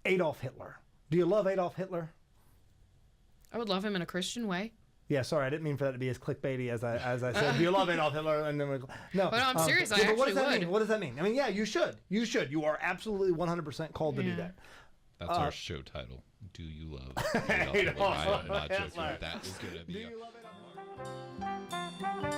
Adolf Hitler. Do you love Adolf Hitler? I would love him in a Christian way. Yeah, sorry, I didn't mean for that to be as clickbaity as I said. Do you love Adolf Hitler? And then no, but I'm serious. I but what does actually that would. mean? What does that mean? I mean, yeah, you should. You should. You are absolutely 100% called to do that. That's our show title. Do you love Adolf Hitler? I'm not joking. That is going to be. Do you love Adolf Hitler?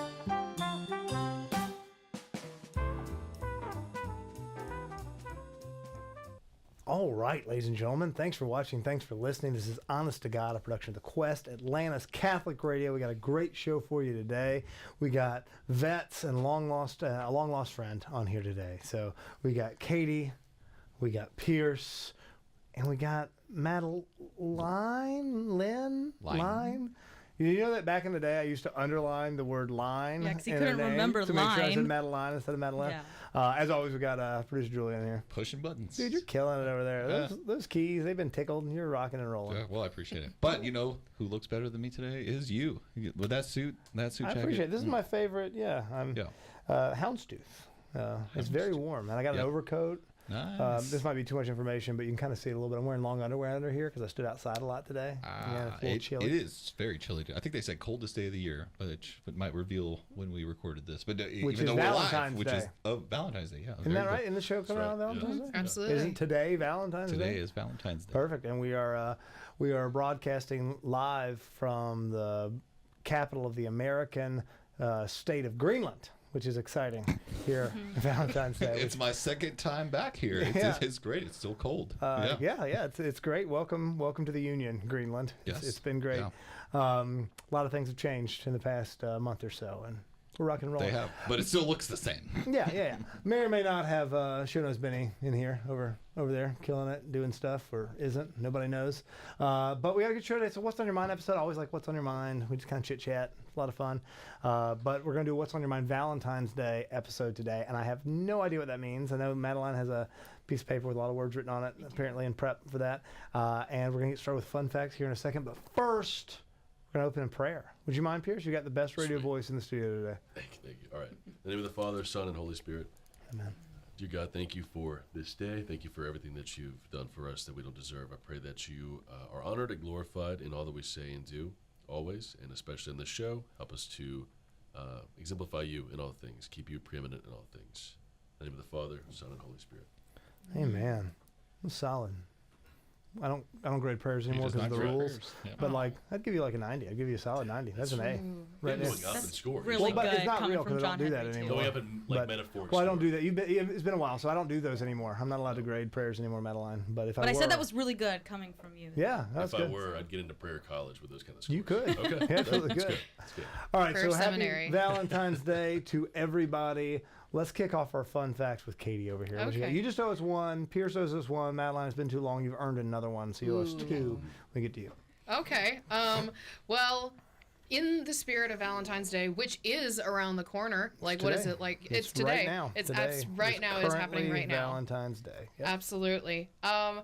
All right, ladies and gentlemen, thanks for watching. Thanks for listening. This is Honest to God, a production of The Quest, Atlanta's Catholic Radio. We got a great show for you today. We got vets and a long lost friend on here today. So we got Katie, we got Pierce, and we got Madeline. You know that back in the day, I used to underline the word line. Yeah, because he couldn't remember to line. make sure I said Madeline instead of Madeline. Yeah. As always, we got producer Julie in here. Pushing buttons. Dude, you're killing it over there. Those keys, they've been tickled, and you're rocking and rolling. Yeah, well, I appreciate it. But you know who looks better than me today is you. With that suit jacket. I appreciate it. This is my favorite. Houndstooth. It's very warm, and I got an overcoat. Nice. This might be too much information, but you can kind of see it a little bit. I'm wearing long underwear under here because I stood outside a lot today. It's a little chilly. It is very chilly. I think they said coldest day of the year, but it might reveal when we recorded this. But which even is though Valentine's we're live, Day. Which is Valentine's Day, yeah. Isn't that right? Isn't the show coming out on Valentine's Day? Absolutely. Isn't today Valentine's Day? Today is Valentine's Day. Perfect. And we are broadcasting live from the capital of the American state of Greenland, which is exciting here Valentine's Day. It's my second time back here. It's great. It's still cold. It's great. Welcome to the Union, Greenland. Yes. It's been great. Yeah. A lot of things have changed in the past month or so, and we're rock and roll. They have, but it still looks the same. Yeah. May or may not have Showno's Benny in here over there, killing it, doing stuff, or isn't. Nobody knows. But we got a good show today. So What's on Your Mind episode. I always like What's on Your Mind. We just kind of chit-chat. It's a lot of fun. But we're going to do What's on Your Mind Valentine's Day episode today, and I have no idea what that means. I know Madeline has a piece of paper with a lot of words written on it, apparently in prep for that. And we're going to get started with fun facts here in a second. But first, we're going to open in prayer. Would you mind, Pierce? You got the best radio voice in the studio today. Thank you. All right. In the name of the Father, Son, and Holy Spirit. Amen. Dear God, thank you for this day. Thank you for everything that you've done for us that we don't deserve. I pray that you are honored and glorified in all that we say and do, always, and especially in this show. Help us to exemplify you in all things. Keep you preeminent in all things. In the name of the Father, Son, and Holy Spirit. Amen. That's solid. I don't grade prayers anymore because of the rules. Yeah. But I'd give you like a 90. I'd give you a solid 90. That's an A. Right there. Going up in scores. Really but good. It's not real because I don't do that Henry anymore. Going up in metaphoric. Well, I don't do that. It's been a while, so I don't do those anymore. I'm not allowed to grade prayers anymore, Madeline. But I said that was really good coming from you. Yeah, that's good. If I were, I'd get into prayer college with those kind of scores. You could. Okay. Absolutely That's good. That's good. All right, Prayer so seminary. happy Valentine's Day to everybody. Let's kick off our fun facts with Katie over here. Okay. You just owe us one. Pierce owes us one. Madeline, it's been too long. You've earned another one, so you owe us two. We get to you. Okay. Well, in the spirit of Valentine's Day, which is around the corner, what is it? It's today. Right now. It's today. right now. It's happening right now. Valentine's Day. Yep. Absolutely. My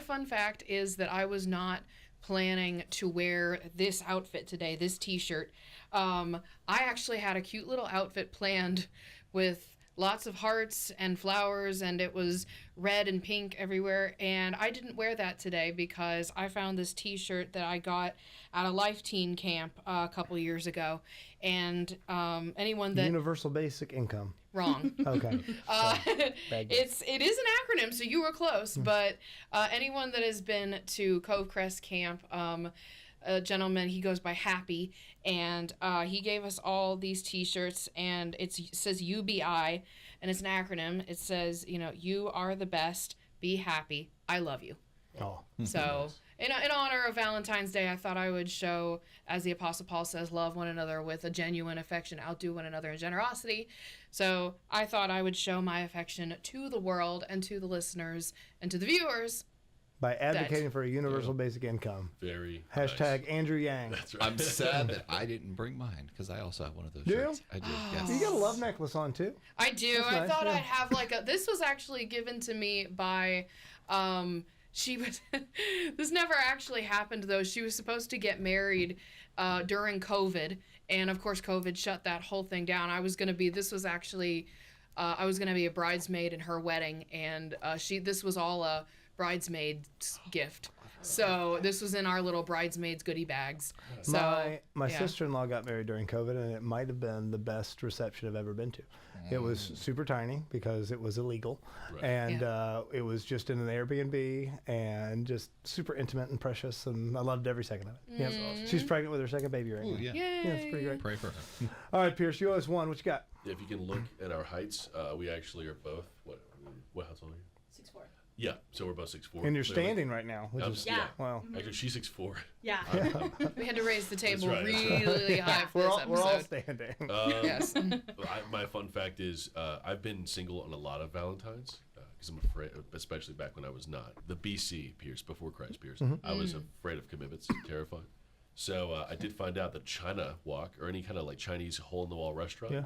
fun fact is that I was not planning to wear this outfit today, this t-shirt. I actually had a cute little outfit planned with lots of hearts and flowers, and it was red and pink everywhere, and I didn't wear that today because I found this t-shirt that I got at a Life Teen camp a couple years ago, and anyone that... Universal Basic Income. Wrong. Okay. It is an acronym, so you were close, but anyone that has been to Cove Crest Camp, a gentleman, he goes by Happy, and he gave us all these t-shirts, and it says UBI, and it's an acronym. It says, you are the best, be happy, I love you. Oh. So in honor of Valentine's Day, I thought I would show, as the Apostle Paul says, love one another with a genuine affection, outdo one another in generosity. So I thought I would show my affection to the world and to the listeners and to the viewers. By advocating for a universal basic income. Very Hashtag nice. Andrew Yang. That's right. I'm sad that I didn't bring mine because I also have one of those Do you? shirts. I do, yes. You got a love necklace on, too. I do. That's I nice, thought yeah. I'd have this was actually given to me by... She was. This never actually happened though. She was supposed to get married during COVID, and of course COVID shut that whole thing down. I was going to be. This was actually I was gonna be a bridesmaid in her wedding, and this was all a bridesmaid's gift. So this was in our little bridesmaids goodie bags. So My yeah. sister-in-law got married during COVID, and it might have been the best reception I've ever been to. It was super tiny because it was illegal, and it was just in an Airbnb and just super intimate and precious, and I loved every second of it. Yep. awesome. She's pregnant with her second baby right now. yeah. Yay. Yeah, it's pretty great. Pray for her. All right, Pierce, you owe us one. What you got? If you can look at our heights, we actually are both, what how tall are you? 6'4". Yeah, so we're both 6'4". And you're clearly. standing right now, which I'm is Yeah. wow. Actually, she's 6'4". Yeah. We had to raise the table right, that's really high for We're this all, we're all episode. standing. Yes. My fun fact is I've been single on a lot of Valentines because I'm afraid, especially back when I was not. The BC Pierce, before Christ Pierce, I was afraid of commitments, terrified. So I did find out that China Walk or any kind of like Chinese hole-in-the-wall restaurant, Yeah.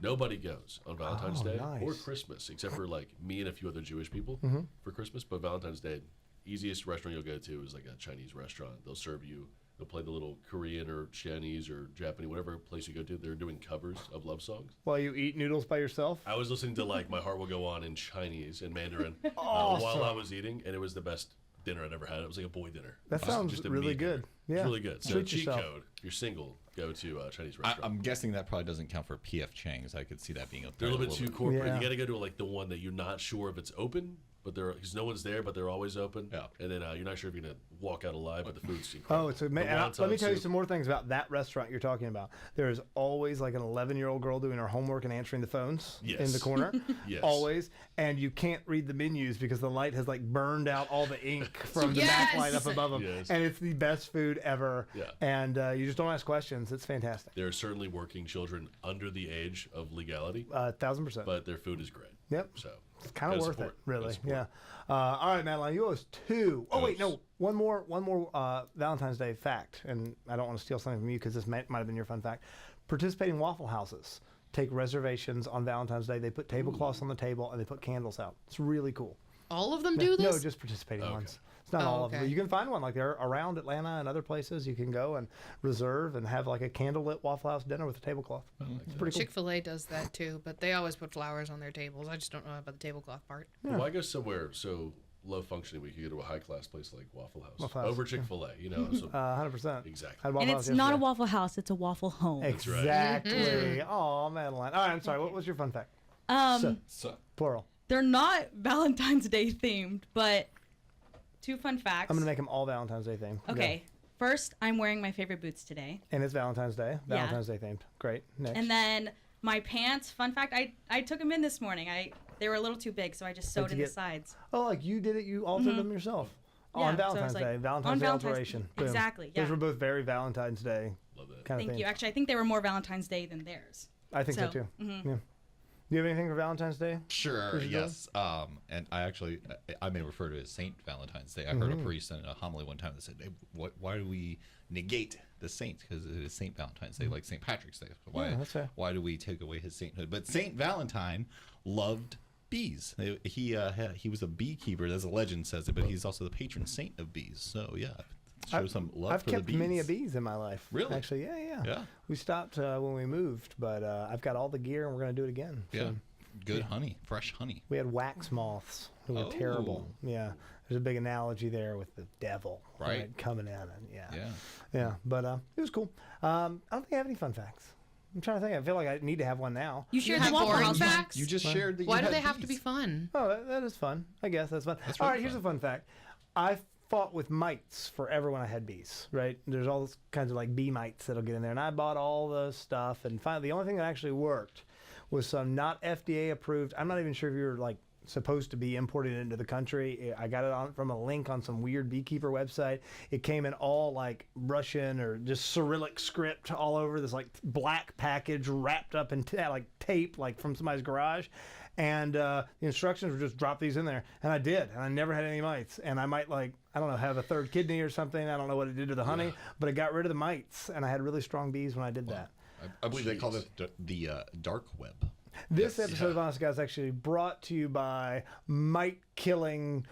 nobody goes on Valentine's Day or nice. Christmas except for like me and a few other Jewish people for Christmas. But Valentine's Day, easiest restaurant you'll go to is like a Chinese restaurant. They'll serve you. They'll play the little Korean or Chinese or Japanese, whatever place you go to. They're doing covers of love songs. While you eat noodles by yourself. I was listening to like My Heart Will Go On in Chinese and Mandarin while I was eating, and it was the best dinner I'd ever had. It was like a boy dinner. That sounds Just a really meat dinner. good. Yeah. It's really good. So Treat cheat yourself. code, if you're single, go to a Chinese I, restaurant. I'm guessing that probably doesn't count for PF Chang's. I could see that being They're a little bit too corporate. Yeah. You got to go to like the one that you're not sure if it's open, but because no one's there, but they're always open. Yeah. And then you're not sure if you're gonna walk out alive, but the food's incredible. Oh, it's The amazing. Let wonton me tell you soup. some more things about that restaurant you're talking about. There is always like an 11-year-old girl doing her homework and answering the phones in Yes. the corner. Yes. Always. And you can't read the menus because the light has like burned out all the ink from the Yes. backlight up above them. Yes. And it's the best food ever. Yeah. And you just don't ask questions. It's fantastic. There are certainly working children under the age of legality, 1,000%. but their food is great. Yep. So It's kind of gotta worth support. it, really. Gotta support. Yeah. All right, Madeline, you owe us two. Oh wait, Yes. no, one more Valentine's Day fact, and I don't want to steal something from you because this might have been your fun fact. Participating Waffle Houses take reservations on Valentine's Day. They put tablecloths on the table and they put candles out. It's really cool. All of them do this? No, just participating Okay. ones. It's not Oh, all of them. okay. You can find one like they're around Atlanta and other places. You can go and reserve and have like a candlelit Waffle House dinner with a tablecloth. It's pretty cool. Chick-fil-A does that too, but they always put flowers on their tables. I just don't know about the tablecloth part. But why go somewhere so low functioning? We could go to a high class place like Waffle House, Waffle House, over Chick-fil-A. You know, so 100%. exactly. Had Waffle And House it's not a yesterday. Waffle House, it's a Waffle Home. right. Exactly. Oh, Madeline. All right, I'm sorry. What was your fun fact? So, Plural. They're not Valentine's Day themed, but two fun facts. I'm going to make them all Valentine's Day themed. Go. Okay. First, I'm wearing my favorite boots today. And it's Valentine's Day. Yeah. Valentine's Day themed. Great. Next. And then my pants, fun fact, I took them in this morning. They were a little too big, so I just sewed to in the get- sides. Oh, like you did it? You altered them yourself? Yeah, On so I was Valentine's like, Day. on Valentine's Day Valentine's- alteration. Boom. exactly, Those yeah. were both very Valentine's Day Love that. kind of Thank things. you. Actually, I think they were more Valentine's Day than theirs. I think so, So, too. Yeah. Do you have anything for Valentine's Day? sure, Who's it yes. And I may refer to it as Saint Valentine's Day. I heard a priest in a homily one time that said, hey, why do we negate the saint? Because it is Saint Valentine's Day, like Saint Patrick's Day. Why, Yeah, that's fair. why do we take away his sainthood? But Saint Valentine loved bees. He was a beekeeper, as the legend says it, but he's also the patron saint of bees. So, yeah, show some love I've for kept the bees. many of bees in my life. Really? Actually, yeah. Yeah. We stopped when we moved, but I've got all the gear and we're going to do it again. Yeah. So Good honey, fresh honey. we had wax moths who were Oh. terrible. Yeah. There's a big analogy there with the devil Right. coming in. And Yeah. Yeah, but it was cool. I don't think I have any fun facts. I'm trying to think. I feel like I need to have one now. You You shared have the Waffle boring House one. facts? You just shared that you Why do had they have to be bees. fun? Oh, that is fun. I guess that's fun. That's All really right, here's fun. a fun fact. I fought with mites forever when I had bees, right? There's all those kinds of like bee mites that'll get in there. And I bought all the stuff. And finally, the only thing that actually worked was some not FDA approved. I'm not even sure if you're like supposed to be imported into the country. I got it on from a link on some weird beekeeper website. It came in all like Russian or just Cyrillic script all over this like black package wrapped up in like tape, like from somebody's garage. And the instructions were just drop these in there. And I did. And I never had any mites. And I might like, I don't know, have a third kidney or something. I don't know what it did to the honey, but it got rid of the mites. And I had really strong bees when I did that. I believe they call it the dark web. This episode of Honest Guys is actually brought to you by mite-killing,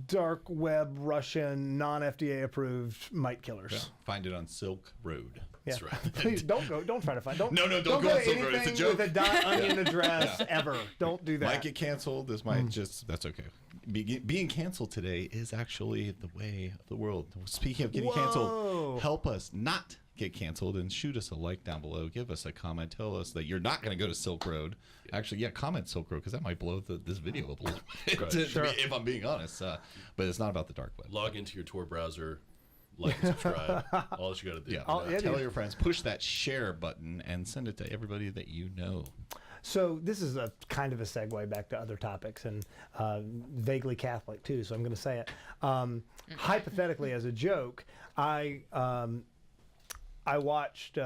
dark web Russian, non-FDA approved mite killers. Find it on Silk Road. That's right. Please don't go. Don't try to find. Don't. No, don't Don't go go on to Silk Road. It's a anything joke. with a .onion address ever. Don't do that. Might get canceled. This might that's okay. Being canceled today is actually the way of the world. Speaking of getting Whoa. canceled, help us not get canceled and shoot us a like down below. Give us a comment. Tell us that you're not going to go to Silk Road. Actually, yeah, comment Silk Road because that might blow this video up a little bit. Right. If I'm being honest, but it's not about the dark web. Log into your Tor browser, like and subscribe. All that you got to do. Yeah, tell dude. your friends. Push that share button and send it to everybody that you know. So this is a kind of a segue back to other topics and vaguely Catholic too. So I'm going to say it. Hypothetically, as a joke, I watched.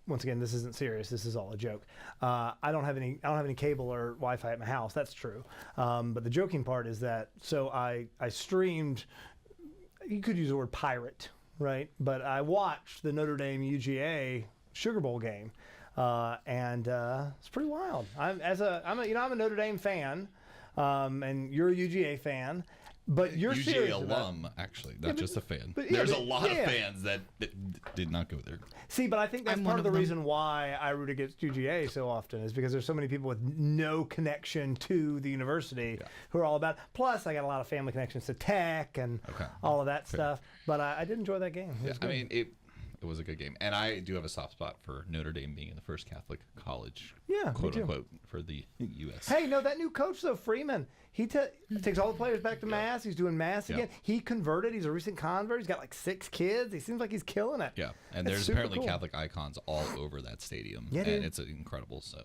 Once again, this isn't serious. This is all a joke. I don't have any cable or Wi-Fi at my house. That's true. But the joking part is that I streamed. You could use the word pirate, right? But I watched the Notre Dame UGA Sugar Bowl game. And it's pretty wild. I'm a Notre Dame fan, and you're a UGA fan, but you're UGA serious alum, actually, not just a fan. but There's a lot of fans that did not go there. See, but I think that's I'm part one of the of them. reason why I root against UGA so often is because there's so many people with no connection to the university who are all about. Plus, I got a lot of family connections to Tech and all of that stuff. But I did enjoy that game. It was good. I mean, it was a good game, and I do have a soft spot for Notre Dame being the first Catholic college, Yeah, me quote too. unquote, for the U.S. Hey, no, that new coach though, Freeman. He takes all the players back to Mass. He's doing Mass again. He converted. He's a recent convert. He's got like 6 kids. He seems like he's killing it. Yeah, and That's there's super apparently cool. Catholic icons all over that stadium, Yeah, and dude. it's incredible. So,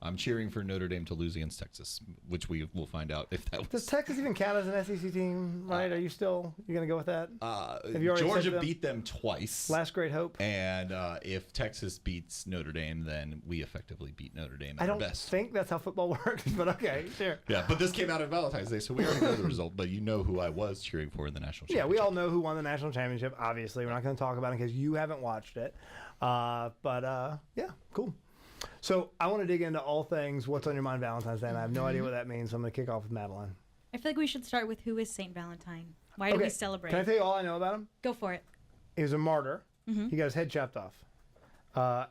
I'm cheering for Notre Dame to lose against Texas, which we will find out if that Does was. Texas even count as an SEC team? Right? Are you going to go with that? Have you already said Georgia them? beat them twice. Last Great Hope. And if Texas beats Notre Dame, then we effectively beat Notre Dame at I our don't best. think that's how football works, but okay, sure. Yeah, but this came out on Valentine's Day, so we already know the result. But you know who I was cheering for in the national championship. Yeah, we all know who won the national championship. Obviously, we're not going to talk about it because you haven't watched it. But yeah, cool. So I want to dig into all things what's on your mind Valentine's Day, and I have no idea what that means. So I'm going to kick off with Madeline. I feel like we should start with who is Saint Valentine. Why do we celebrate? Can I tell you all I know about him? Go for it. He was a martyr. He got his head chopped off.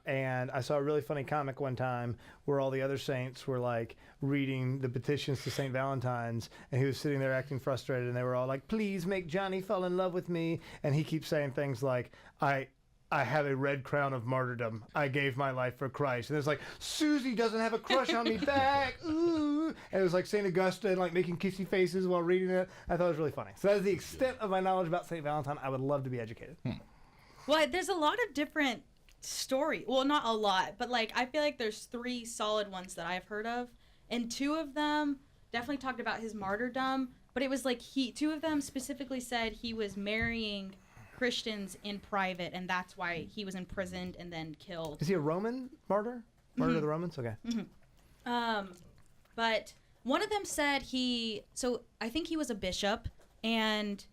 And I saw a really funny comic one time where all the other saints were like reading the petitions to St. Valentine's, and he was sitting there acting frustrated, and they were all like, please make Johnny fall in love with me. And he keeps saying things like, I have a red crown of martyrdom. I gave my life for Christ. And it's like, Susie doesn't have a crush on me back. Ooh. And it was like St. Augustine, like making kissy faces while reading it. I thought it was really funny. So that is the extent of my knowledge about St. Valentine. I would love to be educated. Well, there's a lot of different story. Well, not a lot, but like I feel like there's 3 solid ones that I've heard of, and 2 of them definitely talked about his martyrdom. But it was like 2 of them specifically said he was marrying Christians in private, and that's why he was imprisoned and then killed. Is he a Roman martyr? Martyr of the Romans? Okay. But one of them said so I think he was a bishop, and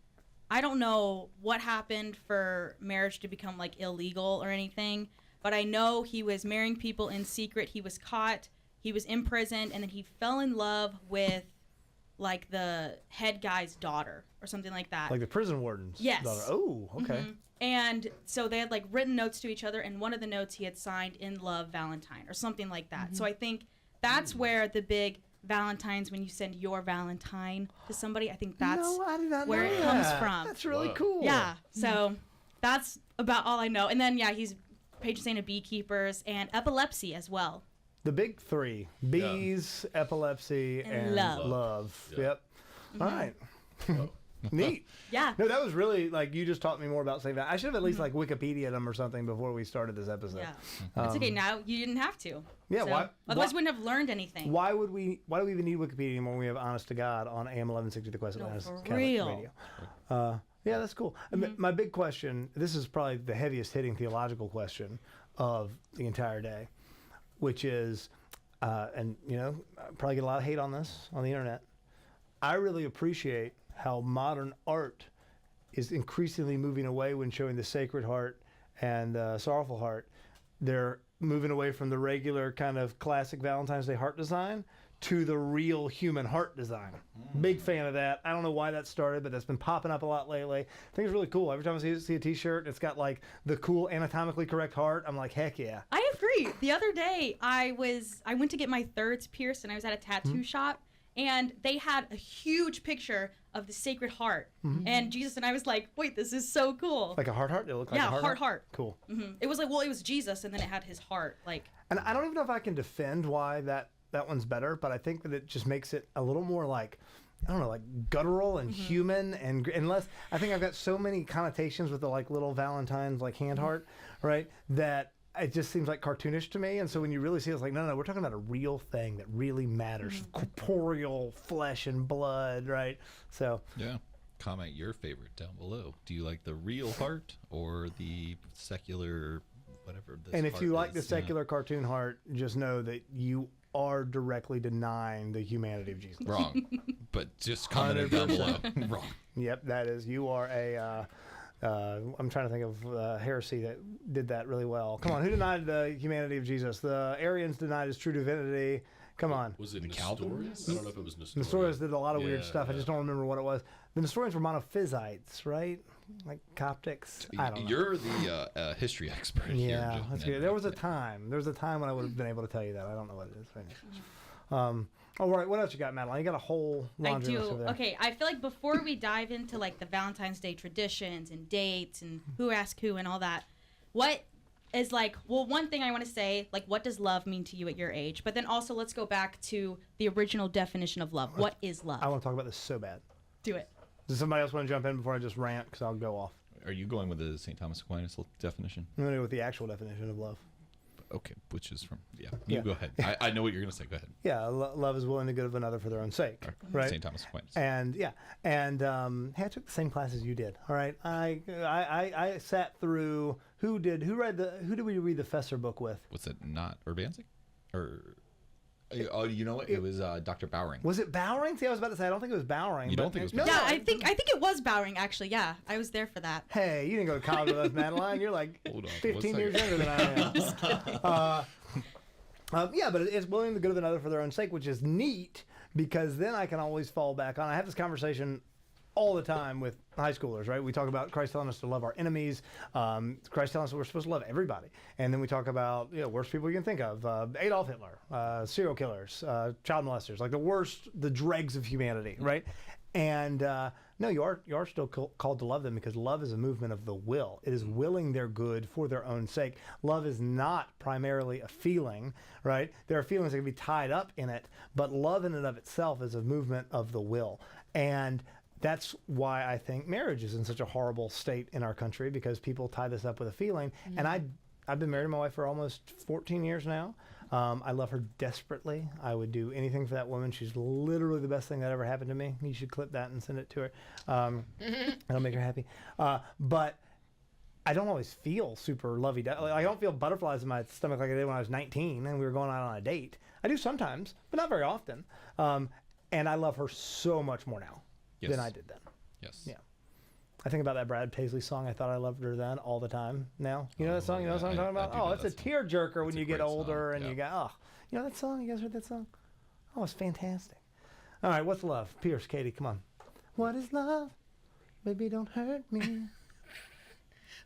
I don't know what happened for marriage to become like illegal or anything, but I know he was marrying people in secret. He was caught, he was imprisoned, and then he fell in love with like the head guy's daughter or something like that. Like the prison warden's Yes. daughter. Oh, okay. And so they had like written notes to each other, and one of the notes he had signed "In Love, Valentine" or something like that. So I think that's where the big Valentines, when you send your Valentine to somebody, I think that's No, I did not where know it comes that. from. That's really Wow. cool. Yeah. So that's about all I know. And then he's patron saint of beekeepers and epilepsy as well. The big 3: bees, epilepsy, And and love. Yep. All right. Oh. Neat. Yeah. No, that was really like you just taught me more about St. Valentine. I should have at least like Wikipedia'd them or something before we started this episode. Yeah. It's okay. Now you didn't have to. Yeah, So, why- otherwise, why- we wouldn't have learned anything. Why do we even need Wikipedia anymore when we have Honest to God on AM 1160 The Quest No, Atlantis for Catholic real. Radio? Yeah, that's cool. I mean, my big question, this is probably the heaviest hitting theological question of the entire day, which is, and I probably get a lot of hate on this on the internet. I really appreciate how modern art is increasingly moving away when showing the Sacred Heart and the Sorrowful Heart. They're moving away from the regular kind of classic Valentine's Day heart design to the real human heart design. Big fan of that. I don't know why that started, but that's been popping up a lot lately. I think it's really cool. Every time I see a t-shirt, it's got like the cool anatomically correct heart. I'm like, heck yeah. I agree. The other day, I went to get my thirds pierced, and I was at a tattoo shop, and they had a huge picture of the Sacred Heart and Jesus, and I was like, wait, this is so cool. Like a heart? It looked like a heart. Cool. It was like, well, it was Jesus, and then it had his heart. Like, And I don't even know if I can defend why that one's better, but I think that it just makes it a little more like, I don't know, like guttural and human, and unless I think I've got so many connotations with the like little Valentines like hand heart, right? That it just seems like cartoonish to me. And so when you really see it, it's like, no, we're talking about a real thing that really matters, corporeal flesh and blood, right? So Yeah. Comment your favorite down below. Do you like the real heart or the secular whatever this and if heart you like the is? secular cartoon heart, just know that you are directly denying the humanity of Jesus. Wrong. But just comment it down below. Wrong. Yep, that is. You are a. I'm trying to think of heresy that did that really well. Come on, who denied the humanity of Jesus? The Arians denied his true divinity. Come on. Was it The Nestorius? I don't know if it was Nestorius. Nestorius did a lot of weird Yeah, stuff. I just don't remember what it was. The Nestorians were monophysites, right? Like Coptics. I don't know. You're the history expert here. Yeah, Joe. that's good. There was a time. There was a time when I would have been able to tell you that. I don't know what it is right now. All right, what else you got, Madeline? You got a whole I laundry list do. over there. Okay, I feel like before we dive into like the Valentine's Day traditions and dates and who asked who and all that, what is like, well, one thing I want to say, like, what does love mean to you at your age? But then also let's go back to the original definition of love. What is love? I want to talk about this so bad. Do it. Does somebody else want to jump in before I just rant? Because I'll go off. Are you going with the St. Thomas Aquinas definition? I'm going to go with the actual definition of love. Okay, which is from, You Yeah. go ahead. I know what you're going to say. Go ahead. Yeah, love is willing to give another for their own sake, right? St. Thomas Aquinas. And hey, I took the same class as you did. All right, I sat through. Who did we read the Fesser book with? Was it not Urbanzik? Or you know what? It was Dr. Bowering. Was it Bowering? See, I was about to say I don't think it was Bowering. You but don't think it was no, Yeah, Bowering? I think it was Bowering actually. Yeah, I was there for that. Hey, you didn't go to college with us, Madeline. You're like Hold on, 15 1 years second. younger than I am. Just kidding. Yeah, but it's willing to give another for their own sake, which is neat because then I can always fall back on. I have this conversation all the time with high schoolers, right? We talk about Christ telling us to love our enemies. Christ telling us that we're supposed to love everybody. And then we talk about, worst people you can think of. Adolf Hitler, serial killers, child molesters, like the dregs of humanity, right? And no, you are still called to love them because love is a movement of the will. It is willing their good for their own sake. Love is not primarily a feeling, right? There are feelings that can be tied up in it, but love in and of itself is a movement of the will. And that's why I think marriage is in such a horrible state in our country because people tie this up with a feeling. Mm-hmm. And I've been married to my wife for almost 14 years now. I love her desperately. I would do anything for that woman. She's literally the best thing that ever happened to me. You should clip that and send it to her. It'll make her happy. But I don't always feel super lovey-dovey. Like, I don't feel butterflies in my stomach like I did when I was 19 and we were going out on a date. I do sometimes, but not very often. And I love her so much more now than I did then. Yes. Yeah. I think about that Brad Paisley song, I Thought I Loved Her Then, all the time now. You know that song? You know what I'm talking about? I do know It's a that song. tearjerker when It's a you get great older song, and yeah. you go, you know that song? You guys heard that song? Oh, it's fantastic. All right, what's love? Pierce, Katie, come on. What is love? Baby, don't hurt me.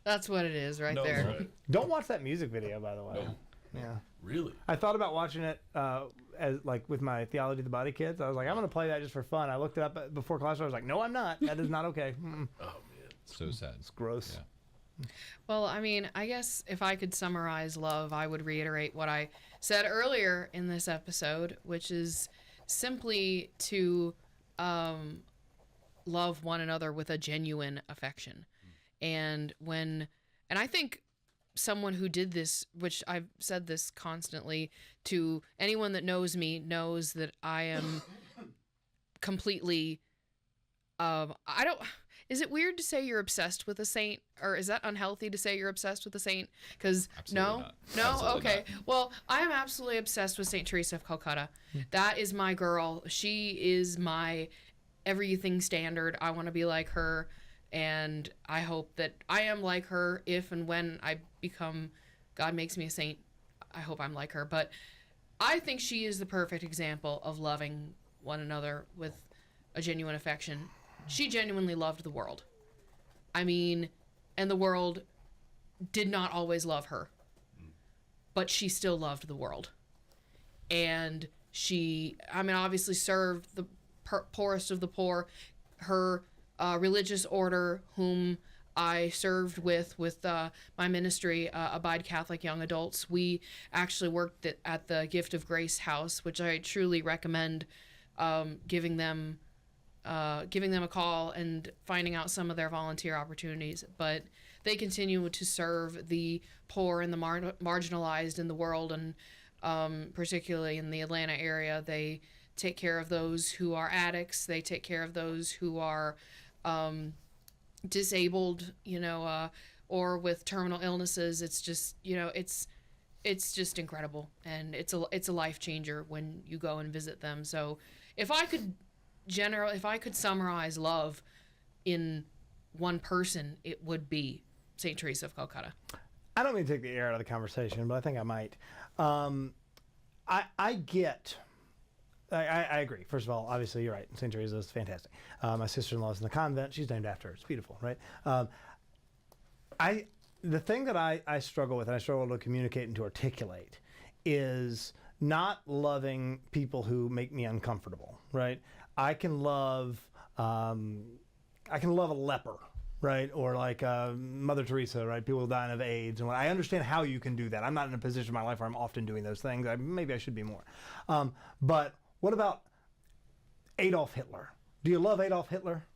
That's what it is right No, there. right. Don't watch that music video, by the way. No. Yeah. Really? I thought about watching it as like with my Theology of the Body kids. I was like, I'm going to play that just for fun. I looked it up before class. I was like, no, I'm not. That is not okay. Mm-mm. Oh man. So sad. It's gross. Yeah. Well, I mean, I guess if I could summarize love, I would reiterate what I said earlier in this episode, which is simply to love one another with a genuine affection. And I think someone who did this, which I've said this constantly to anyone that knows me, knows that I am completely, is it weird to say you're obsessed with a saint, or is that unhealthy to say you're obsessed with a saint? Because Absolutely no, not. Absolutely okay. not. Well, I am absolutely obsessed with Saint Teresa of Calcutta. That is my girl. She is my everything standard. I want to be like her, and I hope that I am like her if and when I become, God makes me a saint. I hope I'm like her. But I think she is the perfect example of loving one another with a genuine affection. She genuinely loved the world. I mean, and the world did not always love her, but she still loved the world. And she, I mean, obviously served the poorest of the poor. Her religious order, whom I served with my ministry, Abide Catholic Young Adults, we actually worked at the Gift of Grace House, which I truly recommend giving them a call and finding out some of their volunteer opportunities. But they continue to serve the poor and the marginalized in the world, and particularly in the Atlanta area. They take care of those who are addicts. They take care of those who are disabled, or with terminal illnesses. It's just, it's just incredible, and it's a life changer when you go and visit them. So if I could summarize love in one person, it would be St. Teresa of Calcutta. I don't mean to take the air out of the conversation, but I think I might. I agree. First of all, obviously, you're right. St. Teresa is fantastic. My sister-in-law is in the convent. She's named after her. It's beautiful, right? The thing that I struggle with, and I struggle to communicate and to articulate, is not loving people who make me uncomfortable, right? I can love a leper, right? Or like Mother Teresa, right? People dying of AIDS. And I understand how you can do that. I'm not in a position in my life where I'm often doing those things. Maybe I should be more. But what about Adolf Hitler? Do you love Adolf Hitler?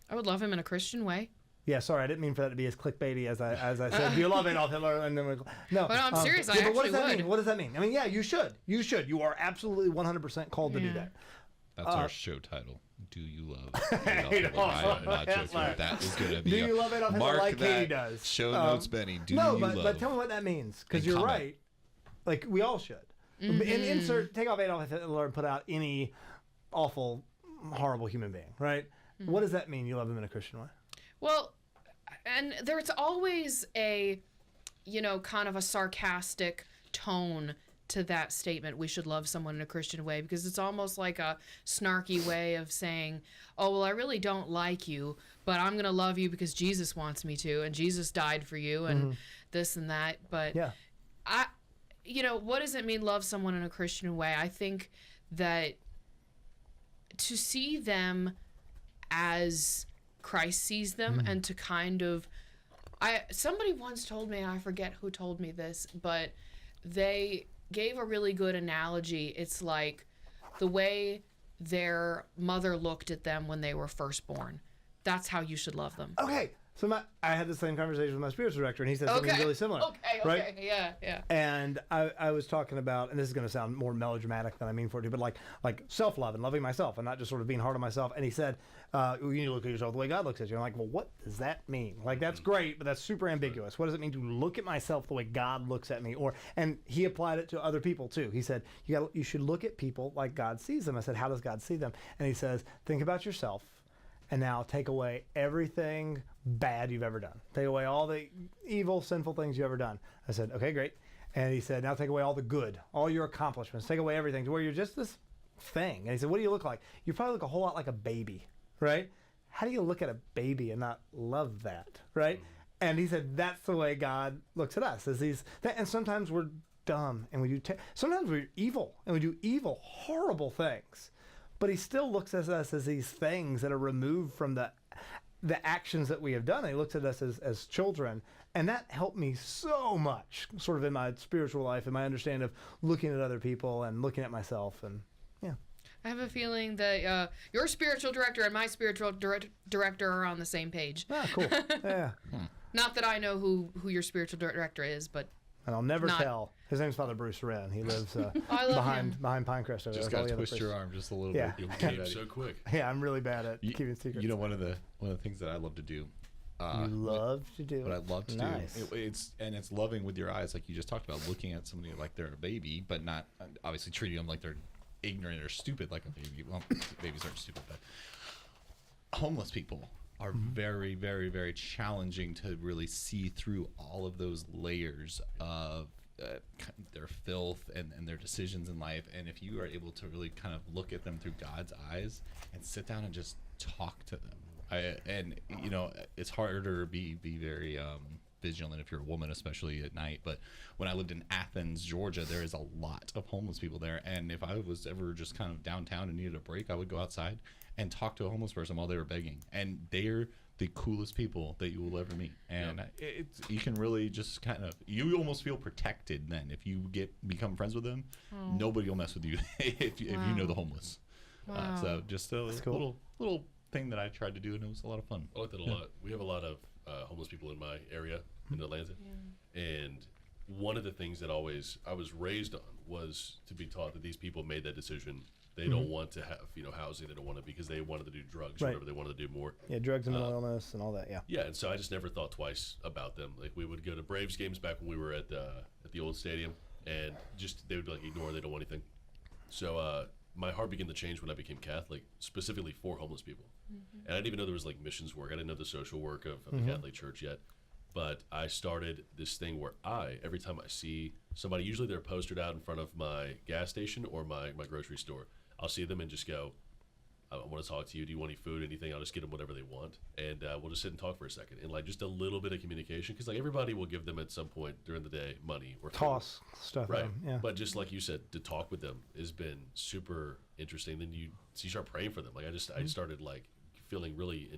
I would love him in a Christian way. Yeah, sorry, I didn't mean for that to be as clickbaity as I said. Do you love Adolf Hitler? And then no. But I'm serious. I but actually what does that would. mean? What does that mean? I mean, yeah, you should. You should. You are absolutely 100% called to do that. That's our show title. Do you love Adolf Hitler? I'm not joking. That is going to be. Do you love Adolf Hitler like Katie that. does? Show notes, Benny. Do no, you love? but tell me what that means, because you're comment. right. Like we all should. Take off Adolf Hitler and put out any awful, horrible human being, right? What does that mean? You love him in a Christian way? Well, and there's always a, kind of a sarcastic tone to that statement. We should love someone in a Christian way, because it's almost like a snarky way of saying, oh, well, I really don't like you, but I'm going to love you because Jesus wants me to, and Jesus died for you, and this and that. But Yeah. What does it mean love someone in a Christian way? I think that to see them as Christ sees them, and to kind of, somebody once told me, I forget who told me this, but they gave a really good analogy. It's like the way their mother looked at them when they were first born. That's how you should love them. Okay. So I had the same conversation with my spiritual director, and he said something really similar. Okay. Right? Yeah. And I was talking about, and this is going to sound more melodramatic than I mean for it to, but like self-love and loving myself and not just sort of being hard on myself. And he said, you need to look at yourself the way God looks at you. I'm like, well, what does that mean? Like, that's great, but that's super ambiguous. What does it mean to look at myself the way God looks at me? And he applied it to other people too. He said, you should look at people like God sees them. I said, how does God see them? And he says, think about yourself. And now take away everything bad you've ever done. Take away all the evil, sinful things you've ever done. I said, okay, great. And he said, now take away all the good, all your accomplishments. Take away everything to where you're just this thing. And he said, what do you look like? You probably look a whole lot like a baby, right? How do you look at a baby and not love that, right? And he said, that's the way God looks at us. And sometimes we're dumb and we do, sometimes we're evil and we do evil, horrible things. But he still looks at us as these things that are removed from the actions that we have done. He looks at us as children. And that helped me so much sort of in my spiritual life and my understanding of looking at other people and looking at myself. And yeah. I have a feeling that your spiritual director and my spiritual director are on the same page. Ah, cool. Yeah. Not that I know who your spiritual director is, but... And I'll never tell. His name's Father Bruce Wren. He lives behind Pinecrest. Just got to twist your arm just a little bit. You'll came so quick. Yeah, I'm really bad at keeping secrets. One of the things that I love to do. You love to do. What I love to nice. do. It's loving with your eyes, like you just talked about, looking at somebody like they're a baby, but not obviously treating them like they're ignorant or stupid like a baby. Well, babies aren't stupid, but homeless people are very, very, very challenging to really see through all of those layers of their filth and their decisions in life. And if you are able to really kind of look at them through God's eyes and sit down and just talk to them, it's harder to be very vigilant if you're a woman, especially at night. But when I lived in Athens, Georgia, there is a lot of homeless people there. And if I was ever just kind of downtown and needed a break, I would go outside and talk to a homeless person while they were begging. And they're the coolest people that you will ever meet. And you can really just kind of, you almost feel protected then. If you become friends with them, nobody will mess with you if you know the homeless. Wow. So just a little thing that I tried to do, and it was a lot of fun. I like that a lot. We have a lot of homeless people in my area in Atlanta, and one of the things that I was raised on was to be taught that these people made that decision. They don't want to have housing. They don't want to because they wanted to do drugs or whatever. They wanted to do more. Yeah, drugs and mental illness and all that. Yeah. Yeah, and so I just never thought twice about them. Like we would go to Braves games back when we were at the old stadium, and just they would like ignore. They don't want anything. So my heart began to change when I became Catholic, specifically for homeless people. And I didn't even know there was like missions work. I didn't know the social work of the Catholic Church yet. But I started this thing where every time I see somebody, usually they're postered out in front of my gas station or my grocery store, I'll see them and just go, I want to talk to you. Do you want any food, anything? I'll just get them whatever they want. And we'll just sit and talk for a second. And like just a little bit of communication. Because like everybody will give them at some point during the day money or toss stuff. Right. Yeah. But just like you said, to talk with them has been super interesting. Then you start praying for them. Like I started like feeling really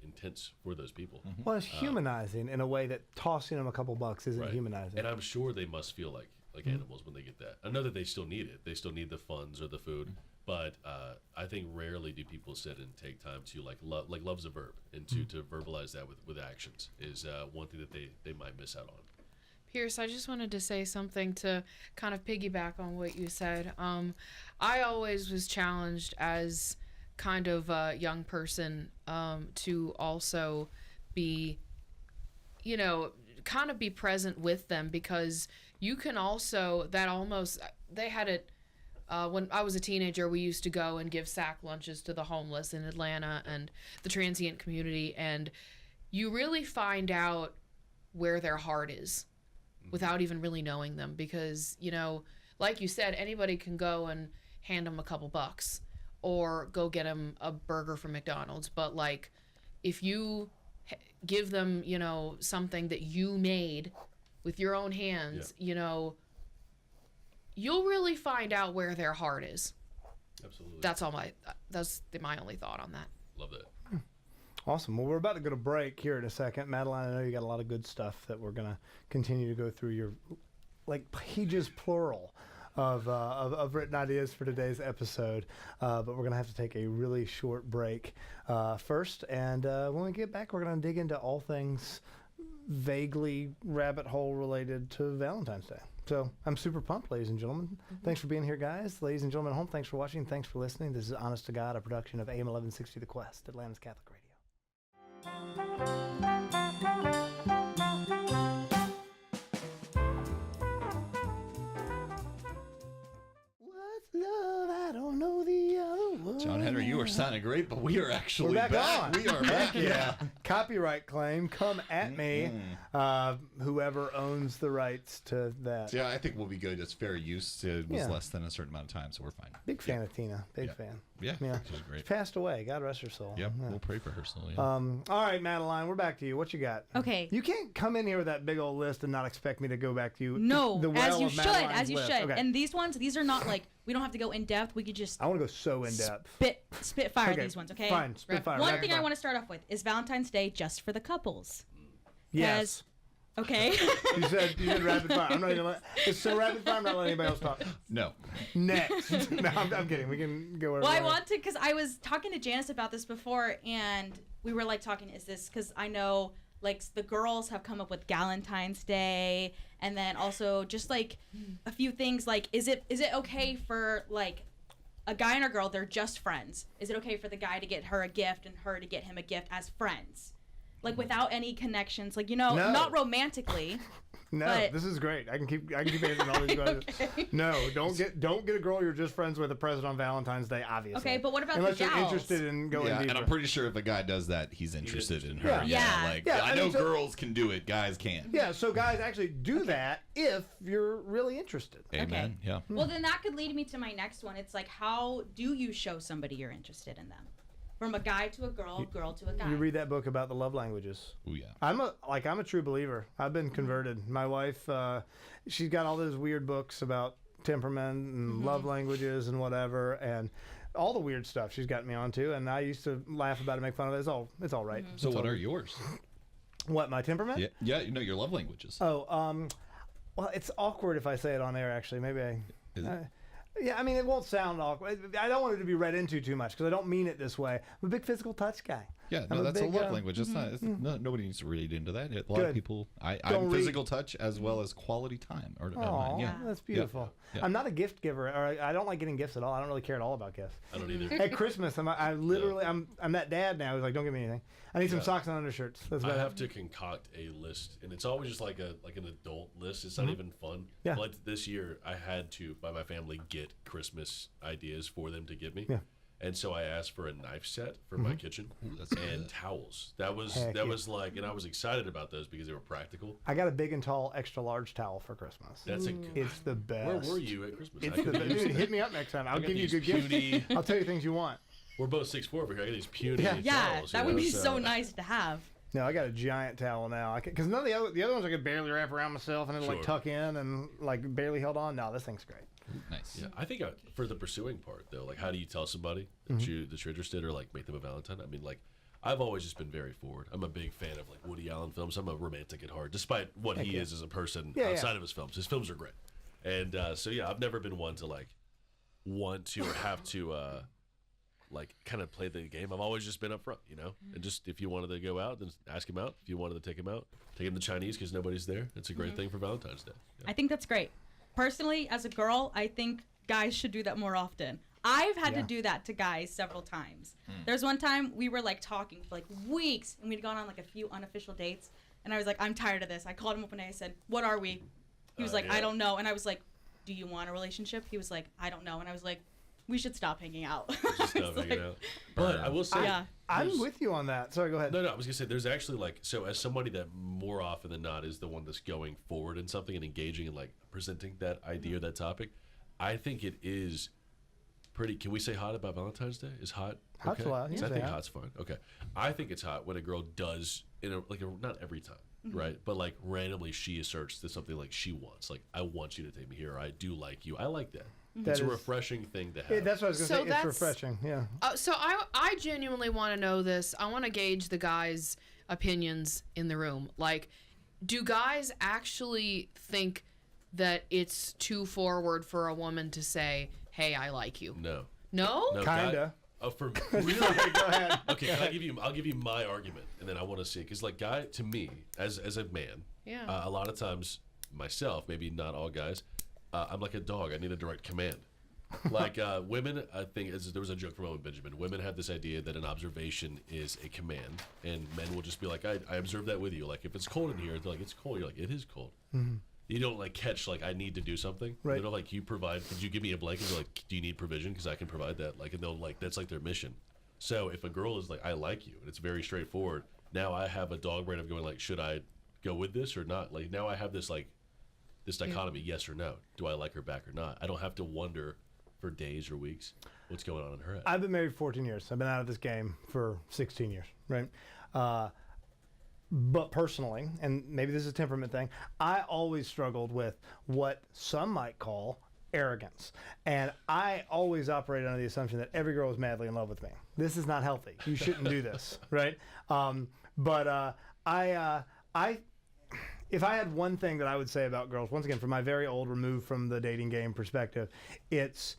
intense for those people. Well, it's humanizing in a way that tossing them a couple bucks isn't humanizing. And I'm sure they must feel like animals when they get that. I know that they still need it. They still need the funds or the food. But I think rarely do people sit and take time to love's a verb, and to verbalize that with actions is one thing that they might miss out on. Pierce, I just wanted to say something to kind of piggyback on what you said. I always was challenged as kind of a young person to also be, kind of be present with them, because you can also, they had it, when I was a teenager, we used to go and give sack lunches to the homeless in Atlanta and the transient community, and you really find out where their heart is without even really knowing them, because, like you said, anybody can go and hand them a couple bucks or go get them a burger from McDonald's. But like, if you give them, something that you made with your own hands, you'll really find out where their heart is. Absolutely. That's my only thought on that. Love that. Awesome. Well, we're about to go to break here in a second. Madeline, I know you got a lot of good stuff that we're going to continue to go through your, pages plural of written ideas for today's episode. But we're going to have to take a really short break first. And when we get back, we're going to dig into all things vaguely rabbit hole related to Valentine's Day. So I'm super pumped, ladies and gentlemen. Thanks for being here, guys. Ladies and gentlemen at home, thanks for watching. Thanks for listening. This is Honest to God, a production of AM 1160 The Quest, Atlanta's Catholic Radio. What's love? I don't know the other one. John Henry, you are sounding great, but we are actually We're back on. We are back. Yeah. Copyright claim, come at me. Whoever owns the rights to that. Yeah, I think we'll be good. It's fair use. It was less than a certain amount of time, so we're fine. Big fan of Tina. Big fan. Yeah, Yeah. she's great. She passed away. God rest her soul. Yep, we'll pray for her soul. Yeah. All right, Madeline, we're back to you. What you got? Okay. You can't come in here with that big old list and not expect me to go back to you. No, the well as you of should, Madeline's as you list. should. Okay. And these are not like, we don't have to go in depth. We could just I want to go so in depth. spit fire Okay, these ones, okay? Fine, spitfire. One thing I want to start off with is Valentine's Day just for the couples. Yes. Okay. You said rapid fire. I'm not even. It's so rapid fire. I'm not letting anybody else talk. No. Next. No, I'm kidding. We can go. Well, I want to, because I was talking to Janice about this before, and we were like talking, is this, because I know like the girls have come up with Valentine's Day, and then also just like a few things like, is it okay for like a guy and a girl, they're just friends. Is it okay for the guy to get her a gift and her to get him a gift as friends? Like without any connections, like, No. not romantically. No, But- this is great. I can keep answering all these questions. Okay. No, don't get a girl you're just friends with a present on Valentine's Day, obviously. Okay, but what about unless the you're gals? interested in going Yeah, deeper? and I'm pretty sure if a guy does that, he's interested in her. Yeah. Yeah. Like, Yeah, I I know mean, so- girls can do it, guys can't. Yeah, so guys actually do that if you're really interested. Amen. Yeah. Well, then that could lead me to my next one. It's like, how do you show somebody you're interested in them? From a guy to a girl, girl to a guy. You read that book about the love languages. Oh yeah. I'm a true believer. I've been converted. My wife, she's got all those weird books about temperament and love languages and whatever, and all the weird stuff she's got me onto. And I used to laugh about it, make fun of it. It's all right. So what are yours? What, my temperament? Yeah, yeah, you know your love languages. Oh, well, it's awkward if I say it on air. Actually, maybe Is it? yeah, I mean, it won't sound awkward. I don't want it to be read into too much because I don't mean it this way. I'm a big physical touch guy. Yeah, I'm no, that's a big, love language. It's not. It's, no, nobody needs to read into that. A lot Good. of people. I'm Don't read. physical touch as well as quality time. Oh, yeah. that's beautiful. Yeah. I'm not a gift giver, or I don't like getting gifts at all. I don't really care at all about gifts. I don't either. At Christmas, I'm that dad now who's like, don't give me anything. I need some socks and undershirts. That's I about have it. to concoct a list, and it's always just like an adult list. It's not even fun. Yeah. Like this year, I had to, by my family, get Christmas ideas for them to give me. Yeah. And so I asked for a knife set for my kitchen that's and good. towels. That was Heck yeah. like, and I was excited about those because they were practical. I got a big and tall, extra large towel for Christmas. That's It's the best. Where were you at Christmas? It's I the could've best. used Dude, that. hit me up next time. I'll got give you these good gifts. puny- I'll tell you things you want. We're both 6'4", but I got these puny Yeah. Yeah, towels. that you would know, be so nice to have. No, I got a giant towel now. Because none of the other ones I could barely wrap around myself and then like Sure. tuck in and like barely held on. No, this thing's great. Nice. Yeah, I think for the pursuing part though, like how do you tell somebody that you're interested or like make them a Valentine? I mean, like I've always just been very forward. I'm a big fan of like Woody Allen films. I'm a romantic at heart, despite what he is as a person Yeah, outside yeah. of his films. His films are great, and so yeah, I've never been one to like want to or have to like kind of play the game. I've always just been upfront, you know. And just if you wanted to go out, then ask him out. If you wanted to take him out, take him to Chinese because nobody's there. It's a great thing for Valentine's Day. Yeah. I think that's great. Personally, as a girl, I think guys should do that more often. I've had to do that to guys several times. There's one time we were like talking for like weeks and we'd gone on like a few unofficial dates and I was like, I'm tired of this. I called him up one day. I said, what are we? He was like, yeah. I don't know. And I was like, do you want a relationship? He was like, I don't know. And I was like, we should stop hanging out. Just It's not hanging like- out. But I will say, Yeah. I'm there's- with you on that. Sorry, go ahead. No, I was gonna say there's actually like so as somebody that more often than not is the one that's going forward in something and engaging and like presenting that idea or that topic, I think it is pretty. Can we say hot about Valentine's Day? Is hot? Hot's okay? allowed, yeah. 'Cause I Say think hot. hot's fine. Okay, I think it's hot when a girl does not every time, Mm-hmm. right? But like randomly she asserts to something like she wants. Like I want you to take me here. Or, I do like you. I like that. That It's a is- refreshing thing to have. Yeah, that's what I was going to So say. It's that's- refreshing. Yeah. So I genuinely want to know this. I want to gauge the guys' opinions in the room. Like, do guys actually think that it's too forward for a woman to say, "Hey, I like you"? no. No. No, Kinda. for really. Go ahead. Okay, I'll give you my argument, and then I want to see because like guy to me as a man, Yeah. a lot of times myself, maybe not all guys, I'm like a dog. I need a direct command. Like women, I think there was a joke from Owen Benjamin. Women have this idea that an observation is a command, and men will just be like, I observe that with you. Like if it's cold in here, they're like, it's cold. You're like, it is cold. You don't like catch like I need to do something. Right. They don't like you provide. Could you give me a blanket? They're like, do you need provision? Because I can provide that. Like and they'll like that's like their mission. So if a girl is like, I like you, and it's very straightforward. Now I have a dog brain of going like, should I go with this or not? Like now I have this like this dichotomy, yes or no. Do I like her back or not? I don't have to wonder for days or weeks what's going on in her head. I've been married 14 years. I've been out of this game for 16 years, right? But personally, and maybe this is a temperament thing, I always struggled with what some might call arrogance. And I always operate under the assumption that every girl is madly in love with me. This is not healthy. You shouldn't do this, right? But if I had one thing that I would say about girls, once again, from my very old, removed from the dating game perspective, it's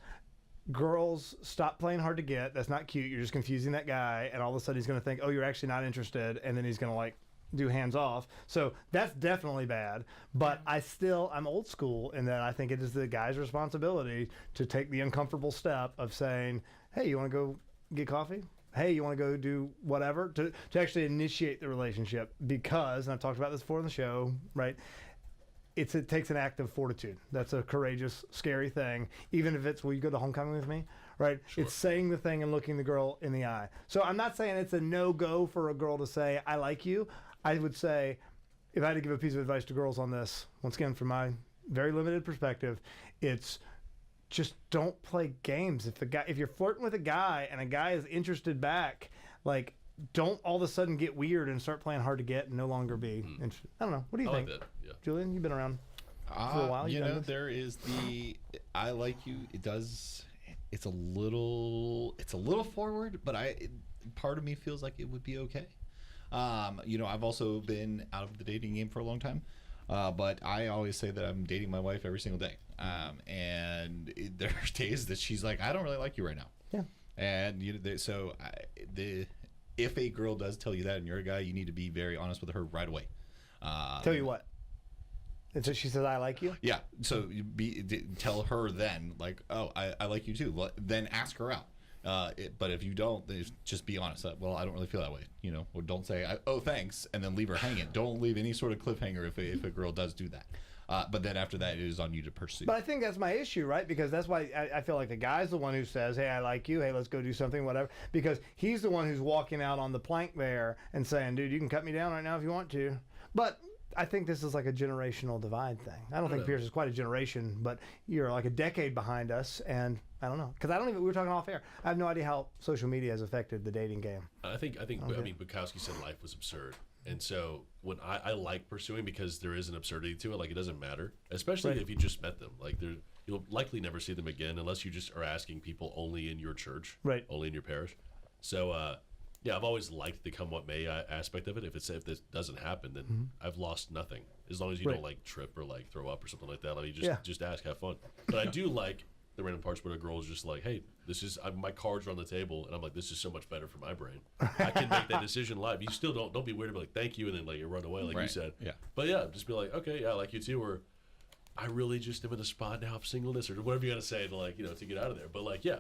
girls, stop playing hard to get. That's not cute. You're just confusing that guy. And all of a sudden he's going to think, oh, you're actually not interested. And then he's going to like do hands off. So that's definitely bad. But I'm old school in that I think it is the guy's responsibility to take the uncomfortable step of saying, hey, you want to go get coffee? Hey, you want to go do whatever? To actually initiate the relationship because, and I've talked about this before in the show, right? it takes an act of fortitude. That's a courageous, scary thing. Even if it's, will you go to homecoming with me? Right? Sure. It's saying the thing and looking the girl in the eye. So I'm not saying it's a no-go for a girl to say, I like you. I would say, if I had to give a piece of advice to girls on this, once again, from my very limited perspective, it's just don't play games. If you're flirting with a guy and a guy is interested back, like, don't all of a sudden get weird and start playing hard to get and no longer be interested. I don't know. What do you I think? like that. Yeah. Julian, you've been around for a while. You You've done know, this? there is the I like you. It's a little forward, but part of me feels like it would be okay. You know, I've also been out of the dating game for a long time, but I always say that I'm dating my wife every single day. And there's days that she's like, I don't really like you right now. Yeah. And if a girl does tell you that and you're a guy, you need to be very honest with her right away. Tell you what. And so she says, I like you? Yeah. So tell her then, like, oh, I like you too. Then ask her out. But if you don't, then just be honest. Well, I don't really feel that way, you know. Or don't say, oh, thanks, and then leave her hanging. Don't leave any sort of cliffhanger if a girl does do that. But then after that, it is on you to pursue. But I think that's my issue, right? Because that's why I feel like the guy's the one who says, hey, I like you. Hey, let's go do something, whatever. Because he's the one who's walking out on the plank there and saying, dude, you can cut me down right now if you want to. But I think this is like a generational divide thing. I don't think Pierce is quite a generation, but you're like a decade behind us. And I don't know. Because we were talking off air. I have no idea how social media has affected the dating game. I mean, Bukowski said life was absurd. And so when I like pursuing because there is an absurdity to it, like it doesn't matter, especially if you just met them. Like you'll likely never see them again unless you just are asking people only in your church, right? Only in your parish. So yeah, I've always liked the come what may aspect of it. If this doesn't happen, then I've lost nothing. As long as you don't like trip or like throw up or something like that. I mean, just ask, have fun. But I do like the random parts where a girl is just like, hey, my cards are on the table, and I'm like, this is so much better for my brain. I can make that decision live. You still don't be weird about like, thank you, and then like you run away like you said. Yeah. But yeah, just be like, okay, yeah, I like you too, or I really just am in a spot now of singleness, or whatever you got to say to like, to get out of there. But like, yeah,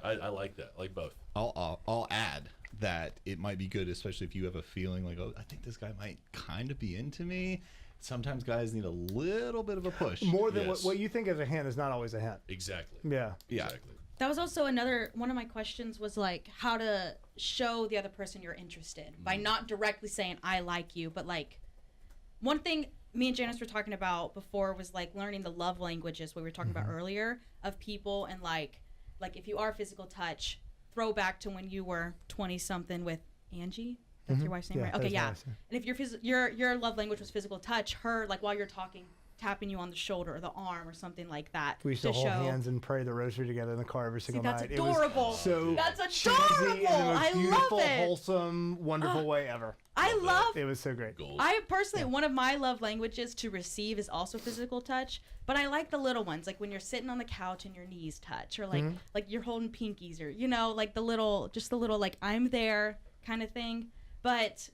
I like that, I like both. I'll add that it might be good, especially if you have a feeling like, oh, I think this guy might kind of be into me. Sometimes guys need a little bit of a push. More than what you think is a hint is not always a hint. Exactly. Yeah. Exactly. That was also one of my questions was like how to show the other person you're interested by not directly saying I like you, but like one thing me and Janice were talking about before was like learning the love languages we were talking about earlier of people, and like if you are physical touch, throw back to when you were 20 something with Angie. That's your wife's name, right? Okay, yeah. And if your love language was physical touch, her like while you're talking, tapping you on the shoulder or the arm or something like that. We used to hold hands and pray the rosary together in the car every single that's night. Adorable. That's adorable. Cheesy in the most beautiful, love it. Wholesome, wonderful way ever. It was so great. Goals. I personally, one of my love languages to receive is also physical touch, but I like the little ones, like when you're sitting on the couch and your knees touch, or like you're holding pinkies, or like the little like I'm there kind of thing. But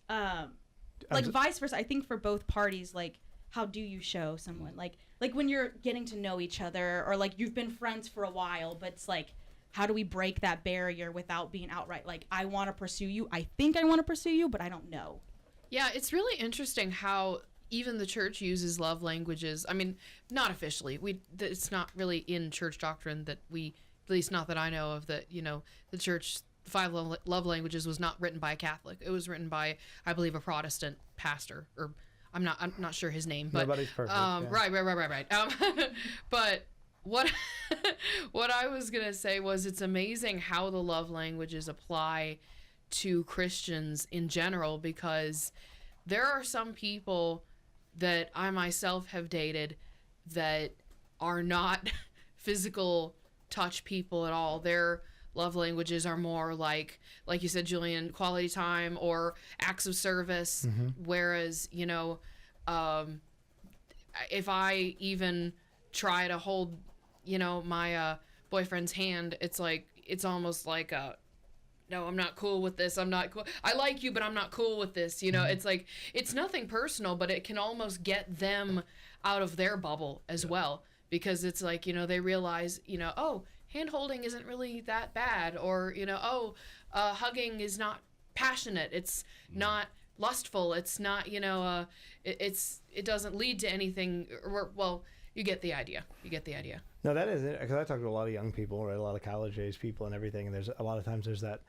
like vice versa, I think for both parties, like how do you show someone like when you're getting to know each other, or like you've been friends for a while, but it's like how do we break that barrier without being outright like I want to pursue you, I think I want to pursue you, but I don't know. Yeah, it's really interesting how even the church uses love languages. I mean, not officially. It's not really in church doctrine that we, at least not that I know of, that the church. 5 love languages was not written by a Catholic. It was written by, I believe, a Protestant pastor, or I'm not sure his name, but nobody's perfect. Right. But what what I was gonna say was it's amazing how the love languages apply to Christians in general, because there are some people that I myself have dated that are not physical touch people at all. They're love languages are more like you said, Julian, quality time or acts of service. Whereas, if I even try to hold, my boyfriend's hand, it's almost like no, I'm not cool with this. I'm not cool. I like you, but I'm not cool with this. It's like, it's nothing personal, but it can almost get them out of their bubble as well. Because it's like, they realize, oh, hand holding isn't really that bad, or hugging is not passionate, it's not lustful. It's not, it doesn't lead to anything. Well, you get the idea. No, that is it. Because I talk to a lot of young people, right? A lot of college-age people and everything. And there's a lot of times there's that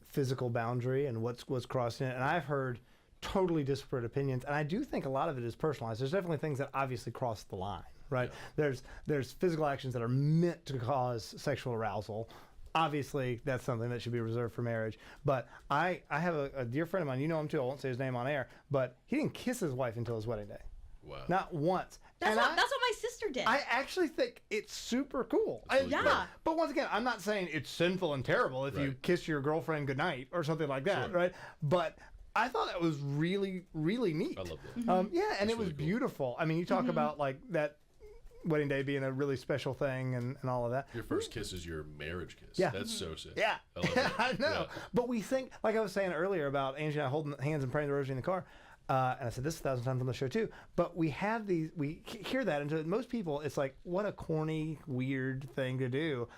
physical boundary and what's crossing it. And I've heard totally disparate opinions, and I do think a lot of it is personalized. There's definitely things that obviously cross the line, right? Yeah. There's physical actions that are meant to cause sexual arousal. Obviously, that's something that should be reserved for marriage. But I have a dear friend of mine, you know him too, I won't say his name on air, but he didn't kiss his wife until his wedding day. Wow. Not once. That's what my sister did. I actually think it's super cool. Really yeah. cool. But once again, I'm not saying it's sinful and terrible if you kiss your girlfriend goodnight or something like that, right? But I thought that was really, really neat. I love that. Yeah, and That's it was really cool. beautiful. I mean, you talk about like that wedding day being a really special thing and all of that. Your first kiss is your marriage kiss. Yeah. That's so sick. Yeah, I love that. I know. Yeah. But we think, like I was saying earlier about Angie and I holding hands and praying the rosary in the car. And I said this 1,000 times on the show too. But we have these, we hear that, and to most people, it's like, what a corny, weird thing to do.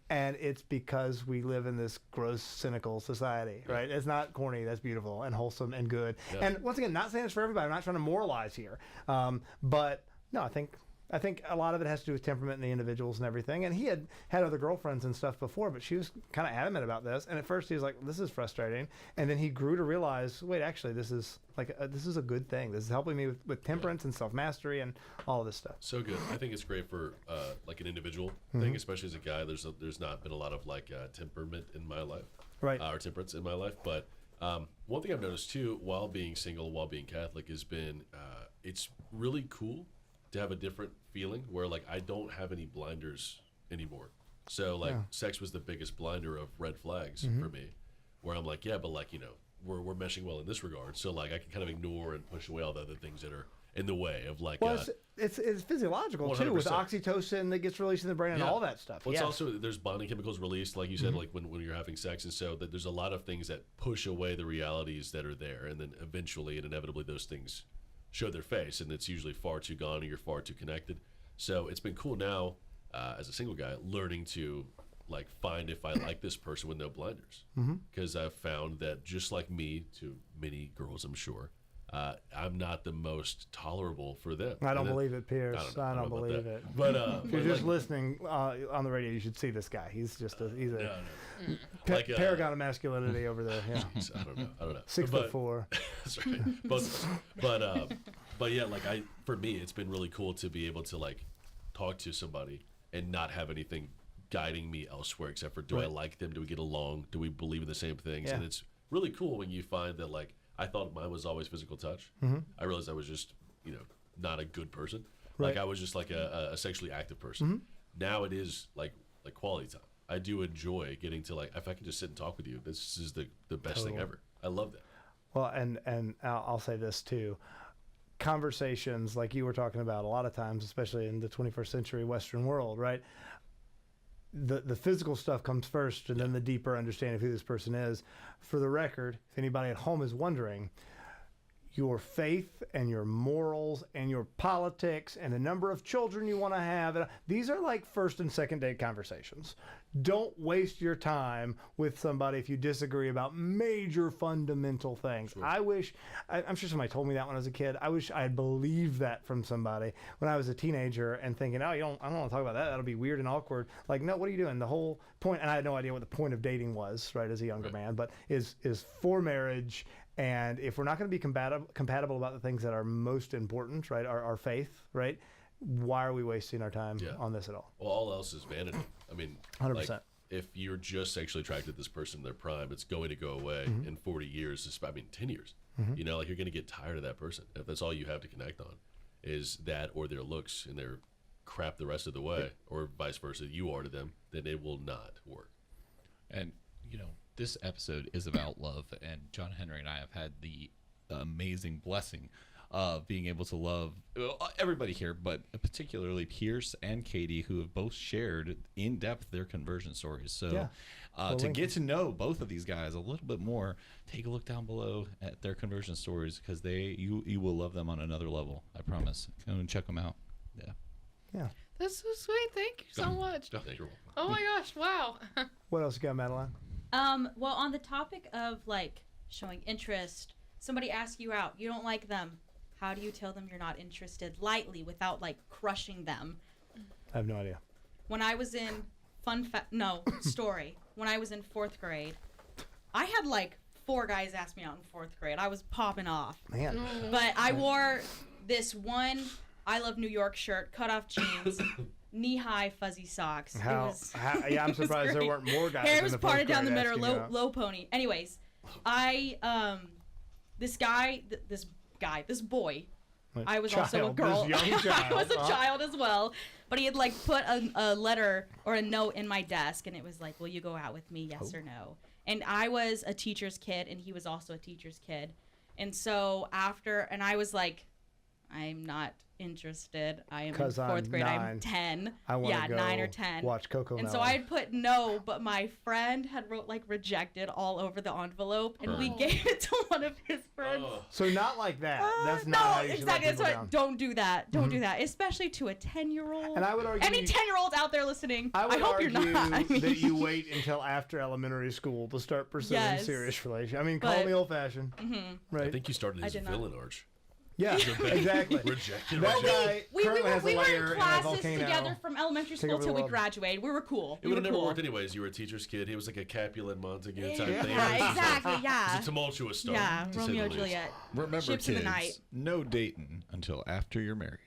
And it's because we live in this gross, cynical society, right? It's not corny. That's beautiful and wholesome and good. Yeah. And once again, not saying it's for everybody. I'm not trying to moralize here. But no, I think a lot of it has to do with temperament and the individuals and everything. And he had other girlfriends and stuff before, but she was kind of adamant about this. And at first he was like, this is frustrating. And then he grew to realize, wait, actually, this is a good thing. This is helping me with temperance and self-mastery and all of this stuff. So good. I think it's great for like an individual thing, especially as a guy. There's not been a lot of like temperament in my life, Right. Or temperance in my life. But one thing I've noticed too, while being single, while being Catholic, has been it's really cool to have a different feeling where like I don't have any blinders anymore. So like sex was the biggest blinder of red flags for me, where I'm like, yeah, but like, we're meshing well in this regard. So like I can kind of ignore and push away all the other things that are in the way of like. Well, it's physiological too, with 100%. oxytocin that gets released in the brain and all that stuff. Well, it's Yeah. also there's bonding chemicals released, like you said, like when you're having sex, and so that there's a lot of things that push away the realities that are there, and then eventually and inevitably those things show their face, and it's usually far too gone, or you're far too connected. So it's been cool now as a single guy learning to like find if I like this person with no blinders, because I've found that just like me, to many girls, I'm sure. I'm not the most tolerable for them. I don't believe it, Pierce. I don't know about believe that. it. But If you're just listening on the radio, you should see this guy. He's a no. Like, paragon of masculinity over there. Yeah. I don't know. 6'4". That's right. But yeah, like for me, it's been really cool to be able to like talk to somebody and not have anything guiding me elsewhere except for do I like them? Do we get along? Do we believe in the same things? Yeah. And it's really cool when you find that like I thought mine was always physical touch. I realized I was just not a good person. Like I was just like a sexually active person. Now it is like quality time. I do enjoy getting to like if I can just sit and talk with you. This is the best thing ever. I love that. Well, and I'll say this too. Conversations like you were talking about a lot of times, especially in the 21st century Western world, right? The physical stuff comes first, and then the deeper understanding of who this person is. For the record, if anybody at home is wondering, your faith and your morals and your politics and the number of children you want to have, these are like first and second date conversations. Don't waste your time with somebody if you disagree about major fundamental things. Sure. I'm sure somebody told me that when I was a kid. I wish I had believed that from somebody when I was a teenager and thinking, I don't want to talk about that. That'll be weird and awkward. Like, no, what are you doing? The whole point, and I had no idea what the point of dating was, right, as a younger man, but is for marriage. And if we're not going to be compatible about the things that are most important, right, our faith, right, why are we wasting our time on this at all? Well, all else is vanity. I mean, 100%. Like, if you're just sexually attracted to this person in their prime, it's going to go away in 40 years. 10 years. Like you're going to get tired of that person. If that's all you have to connect on is that or their looks and their crap the rest of the way, or vice versa, you are to them, then it will not work. And, this episode is about love, and John Henry and I have had the amazing blessing of being able to love everybody here, but particularly Pierce and Katie, who have both shared in depth their conversion stories. So to get to know both of these guys a little bit more, take a look down below at their conversion stories, because you will love them on another level. I promise. Come and check them out. Yeah. That's so sweet. Thank you so much. Oh my gosh! Wow. What else you got, Madeline? Well, on the topic of like showing interest, somebody asks you out, you don't like them. How do you tell them you're not interested lightly without like crushing them? I have no idea. When I was in story. When I was in 4th grade, I had like 4 guys ask me out in 4th grade. I was popping off. Man. But I wore this one I Love New York shirt, cut off jeans, knee-high fuzzy socks. Yeah, I'm surprised there weren't more guys. Hair was in the parted fourth down the grade middle, asking you out. low pony. Anyways, this boy. I was also a girl. This young child. I was a child as well. But he had like put a letter or a note in my desk, and it was like, "Will you go out with me? Yes or no?" And I was a teacher's kid, and he was also a teacher's kid. And so I was like, I'm not interested. I am in 'Cause I'm 4th grade. 9. I'm 10. I want to go 9 or 10. watch Coco And so I had put no, but my friend had wrote like rejected all over the envelope, and we gave it to one of his friends. So not like that. That's not no, how you should exactly. let That's people what. down. Don't do that. Don't do that, especially to a 10-year-old. And I would argue any 10-year-olds out there listening, I would hope argue you're not. I mean, that you wait until after elementary school to start pursuing Yes. serious relations. I mean, call But- me old-fashioned, right? I think you started as a did not. villain, Arch. Yeah, exactly. Rejected. That rejected. guy we currently has a were in lair in a classes volcano. together from elementary school over the till we world. graduated. We were cool. It We would were have never cool. worked anyways. You were a teacher's kid. He was like a Capulet Montague type thing. Yeah, exactly. It Yeah. was a tumultuous start. Yeah, to say Romeo the and least. Juliet. Remember, Ships in kids, the night. no dating until after you're married.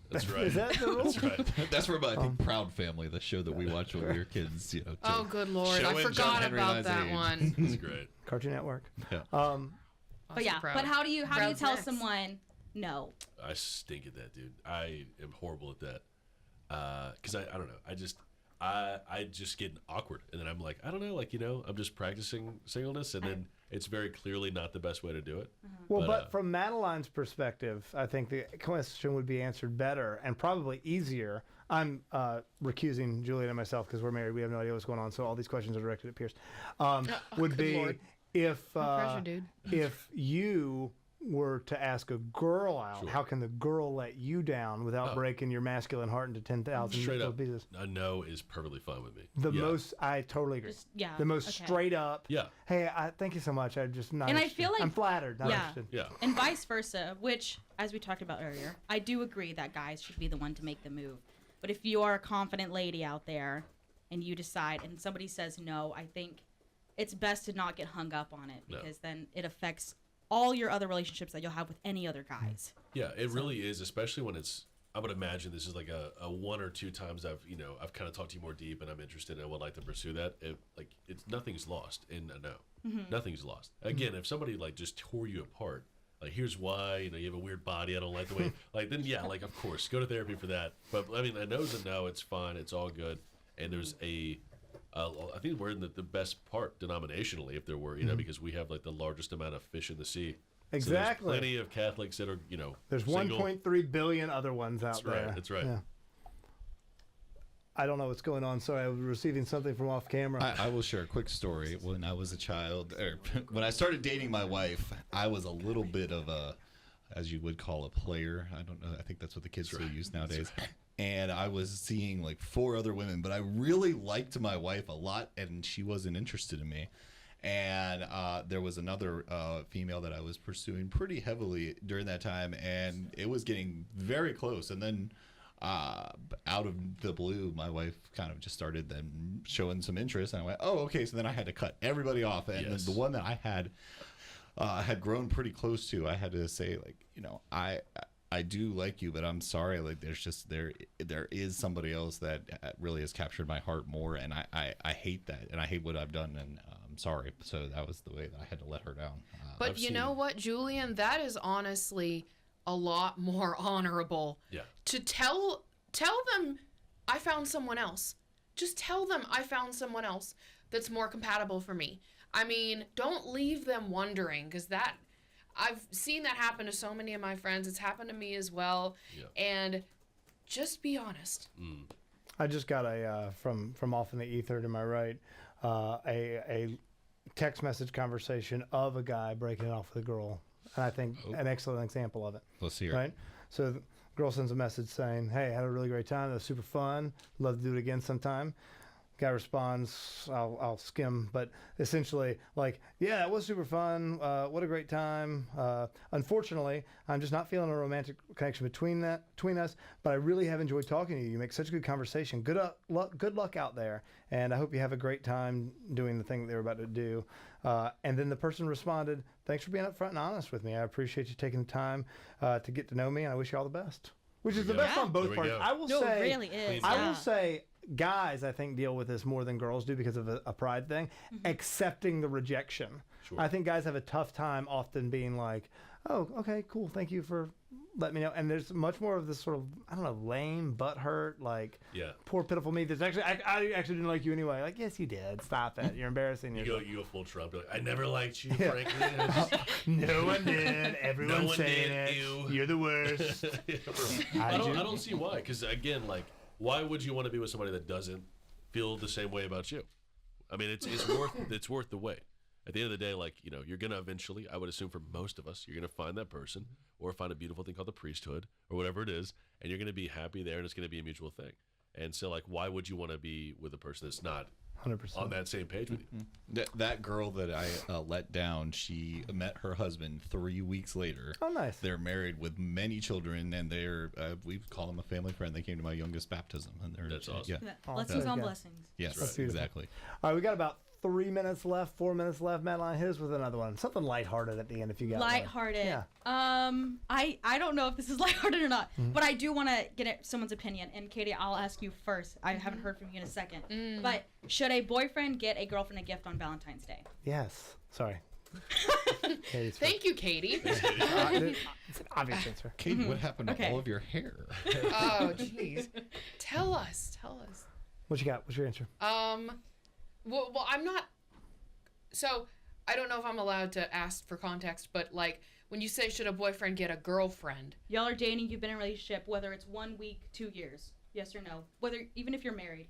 That's right. Is that the rule? That's right. That's from I think Proud Family, the show that we watched when we were kids. You know. Oh, good lord! Show I in John forgot Henry about that Nun's one. That's great. Cartoon Network. Yeah. But yeah, Proud. but how do you Proud's tell next. someone no? I stink at that, dude. I am horrible at that. Because I don't know. I just get awkward, and then I'm like, I don't know, like, I'm just practicing singleness, and then it's very clearly not the best way to do it. Well, but from Madeline's perspective, I think the question would be answered better and probably easier. I'm recusing Julian and myself because we're married. We have no idea what's going on, so all these questions are directed at Pierce. Would good be lord. if No pressure, dude. if you were to ask a girl out, Sure. how can the girl let you down without breaking your masculine heart into 10,000 Straight little up, pieces? a no is perfectly fine with me. The Yeah. most, I totally agree. Yeah. The most okay. straight up. Yeah. Hey, thank you so much. I just not. And I interested. feel like- I'm flattered. Not Yeah. interested. Yeah. And vice versa, which, as we talked about earlier, I do agree that guys should be the one to make the move. But if you are a confident lady out there and you decide and somebody says no, I think it's best to not get hung up on it No. because then it affects all your other relationships that you'll have with any other guys. Yeah, it really is, especially when it's. I would imagine this is like a 1 or 2 times I've kind of talked to you more deep and I'm interested and I would like to pursue that. It's nothing's lost in a no. Nothing's lost. Again, if somebody like just tore you apart, like here's why you have a weird body, I don't like the way then yeah, like of course go to therapy for that. But I mean, a no's a no. It's fine. It's all good. And there's I think we're in the best part denominationally, if there were, because we have like the largest amount of fish in the sea. Exactly. So there's plenty of Catholics that are, There's single. 1.3 billion other ones out That's there. right. That's right. Yeah. I don't know what's going on. Sorry, I was receiving something from off camera. I will share a quick story. When I was a child, or when I started dating my wife, I was a little bit of a, as you would call a player. I don't know. I think that's what the kids still use nowadays. And I was seeing like 4 other women, but I really liked my wife a lot, and she wasn't interested in me. And there was another female that I was pursuing pretty heavily during that time, and it was getting very close. And then out of the blue, my wife kind of just started then showing some interest, and I went, "Oh, okay." So then I had to cut everybody off, and Yes. the one that I had grown pretty close to, I had to say, like, I do like you, but I'm sorry. Like, there's just there is somebody else that really has captured my heart more, and I hate that, and I hate what I've done, and I'm sorry. So that was the way that I had to let her down. But I've you seen- know what, Julian? That is honestly a lot more honorable. Yeah. To tell them I found someone else. Just tell them I found someone else that's more compatible for me. I mean, don't leave them wondering, because that I've seen that happen to so many of my friends. It's happened to me as well. Yeah. And just be honest. I just got a from off in the ether to my right, a text message conversation of a guy breaking it off with a girl, and I think an excellent example of it. Let's hear it. Right? So the girl sends a message saying, "Hey, I had a really great time. That was super fun. Love to do it again sometime." Guy responds, I'll skim, but essentially like, yeah, it was super fun. What a great time. Unfortunately, I'm just not feeling a romantic connection between us, but I really have enjoyed talking to you. You make such a good conversation. Good luck out there. And I hope you have a great time doing the thing that they were about to do. And then the person responded, thanks for being upfront and honest with me. I appreciate you taking the time to get to know me, and I wish you all the best. Which is the best on both There we parts. go. I will No, say, it really is. I will say, guys, I think deal with this more than girls do because of a pride thing, accepting the rejection. Sure. I think guys have a tough time often being like, oh, okay, cool, thank you for letting me know. And there's much more of this sort of, I don't know, lame, butthurt, like, poor pitiful me. There's actually, I actually didn't like you anyway. Like, yes, you did. Stop it. You're embarrassing yourself. You go full Trump. You're like, I never liked you, frankly. No one did. Everyone's No one saying did. it. Ew. You're the worst. I don't see why. Because again, like, why would you want to be with somebody that doesn't feel the same way about you? I mean, it's worth the wait. At the end of the day, like, you know, you're gonna eventually, I would assume for most of us, you're gonna find that person or find a beautiful thing called the priesthood or whatever it is, and you're gonna be happy there, and it's gonna be a mutual thing. And so, like, why would you want to be with a person that's not 100%. on that same page with you? That girl that I let down, she met her husband 3 weeks later. Oh, nice. They're married with many children, and they're we call them a family friend. They came to my youngest baptism, and they're That's awesome. Yeah. Blessings Yeah. on Yeah. blessings. Yes, That's beautiful. exactly. All right, we got about 3 minutes left, 4 minutes left. Madeline, hit us with another one. Something lighthearted at the end if you got one. Lighthearted. Yeah. I don't know if this is lighthearted or not, but I do want to get someone's opinion. And Katie, I'll ask you first. I haven't heard from you in a second. But should a boyfriend get a girlfriend a gift on Valentine's Day? Yes. Sorry. Katie's Thank you, Katie. it's an obvious answer. Kate, what happened to Okay. all of your hair? Oh, jeez. Tell us. What you got? What's your answer? Well, I'm not. So I don't know if I'm allowed to ask for context, but like when you say should a boyfriend get a girlfriend? Y'all are dating. You've been in a relationship. Whether it's 1 week, 2 years. Yes or no? Whether even if you're married.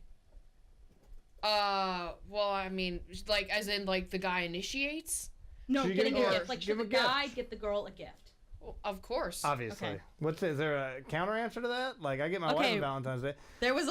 Well, I mean, like as in like the guy initiates. No, Should you getting get a a gift. gift? Like Give should the a gift. guy get the girl a gift? Well, of course. Obviously. Okay. Is there a counter answer to that? Like I get my wife Okay. on Valentine's Day. There was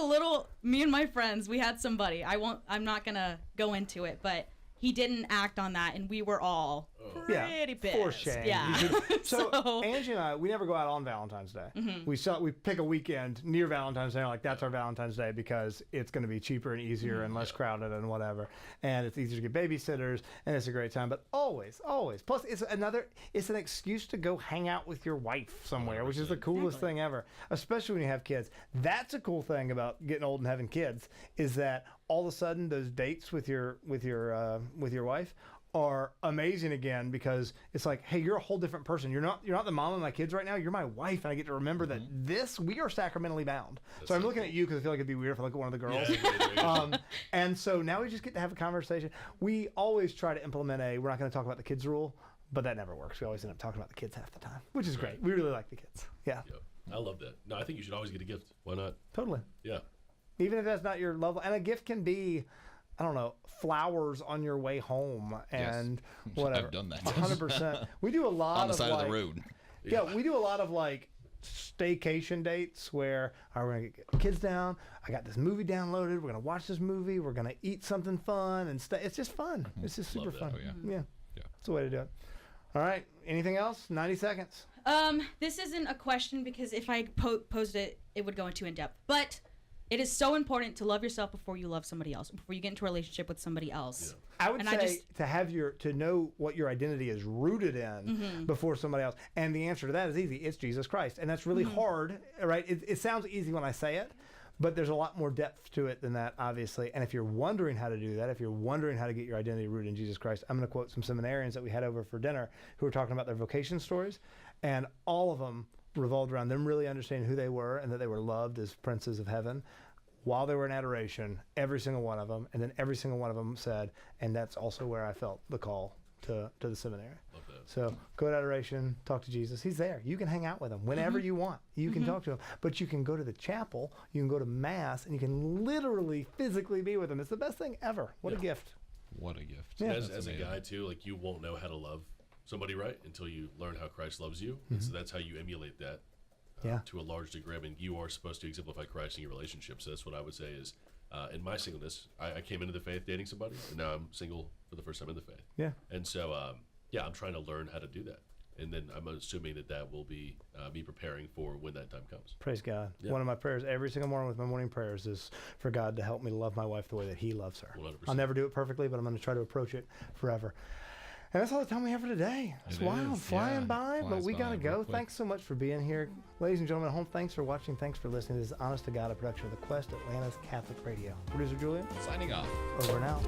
me and my friends, we had somebody. I'm not gonna go into it, but he didn't act on that, and we were all pretty pissed. For shame. Yeah. You should- so, So- Angie and I, we never go out on Valentine's Day. We pick a weekend near Valentine's Day. And like that's our Valentine's Day because it's going to be cheaper and easier and less crowded and whatever. And it's easier to get babysitters and it's a great time. But always. Plus, it's an excuse to go hang out with your wife somewhere, which is the coolest thing ever. Especially when you have kids. That's a cool thing about getting old and having kids is that all of a sudden those dates with your wife are amazing again because it's like, hey, you're a whole different person. You're not the mom of my kids right now. You're my wife, and I get to remember that we are sacramentally bound. So I'm looking at you because I feel like it'd be weird if I look at one of the girls. And so now we just get to have a conversation. We always try to implement we're not going to talk about the kids rule, but that never works. We always end up talking about the kids half the time, which is great. We really like the kids. Yeah, Yep. I love that. No, I think you should always get a gift. Why not? totally. Yeah. Even if that's not your love, and a gift can be, I don't know, flowers on your way home and whatever. I've done that. 100%. We do a lot On the of side of like, the road. Yeah, we do a lot of like staycation dates where all right, we're gonna get the kids down. I got this movie downloaded. We're gonna watch this movie. We're gonna eat something fun and stay. It's just fun. It's just super Love that. fun. Oh, yeah. Yeah, Yeah. that's the way to do it. All right. Anything else? 90 seconds. This isn't a question because if I posed it, it would go into in depth. But it is so important to love yourself before you love somebody else, before you get into a relationship with somebody else. I would And say to know what your identity is rooted in before somebody else. And the answer to that is easy. It's Jesus Christ. And that's really hard, right? It sounds easy when I say it, but there's a lot more depth to it than that, obviously. And if you're wondering how to do that, if you're wondering how to get your identity rooted in Jesus Christ, I'm going to quote some seminarians that we had over for dinner who were talking about their vocation stories. And all of them revolved around them really understanding who they were and that they were loved as princes of heaven while they were in adoration, every single one of them. And then every single one of them said, and that's also where I felt the call to the seminary. Love that. So go to adoration, talk to Jesus. He's there. You can hang out with him whenever you want. You can talk to him. But you can go to the chapel, you can go to mass, and you can literally, physically be with him. It's the best thing ever. What a gift. What a gift. Yeah. As That's a amazing. guy too, like you won't know how to love somebody right until you learn how Christ loves you. And so that's how you emulate that Yeah. to a large degree. I mean, you are supposed to exemplify Christ in your relationship. So that's what I would say is in my singleness, I came into the faith dating somebody, and now I'm single for the first time in the faith. Yeah. And so, I'm trying to learn how to do that. And then I'm assuming that will be me preparing for when that time comes. Praise God. Yeah. One of my prayers every single morning with my morning prayers is for God to help me to love my wife the way that He loves her. 100%. I'll never do it perfectly, but I'm going to try to approach it forever. And that's all the time we have for today. It's It wild, is, flying yeah. by, but Flies we by got to real go. quick. Thanks so much for being here. Ladies and gentlemen at home, thanks for watching. Thanks for listening. This is Honest to God, a production of the Quest Atlanta's Catholic Radio. Producer Julian, Signing off. over and out.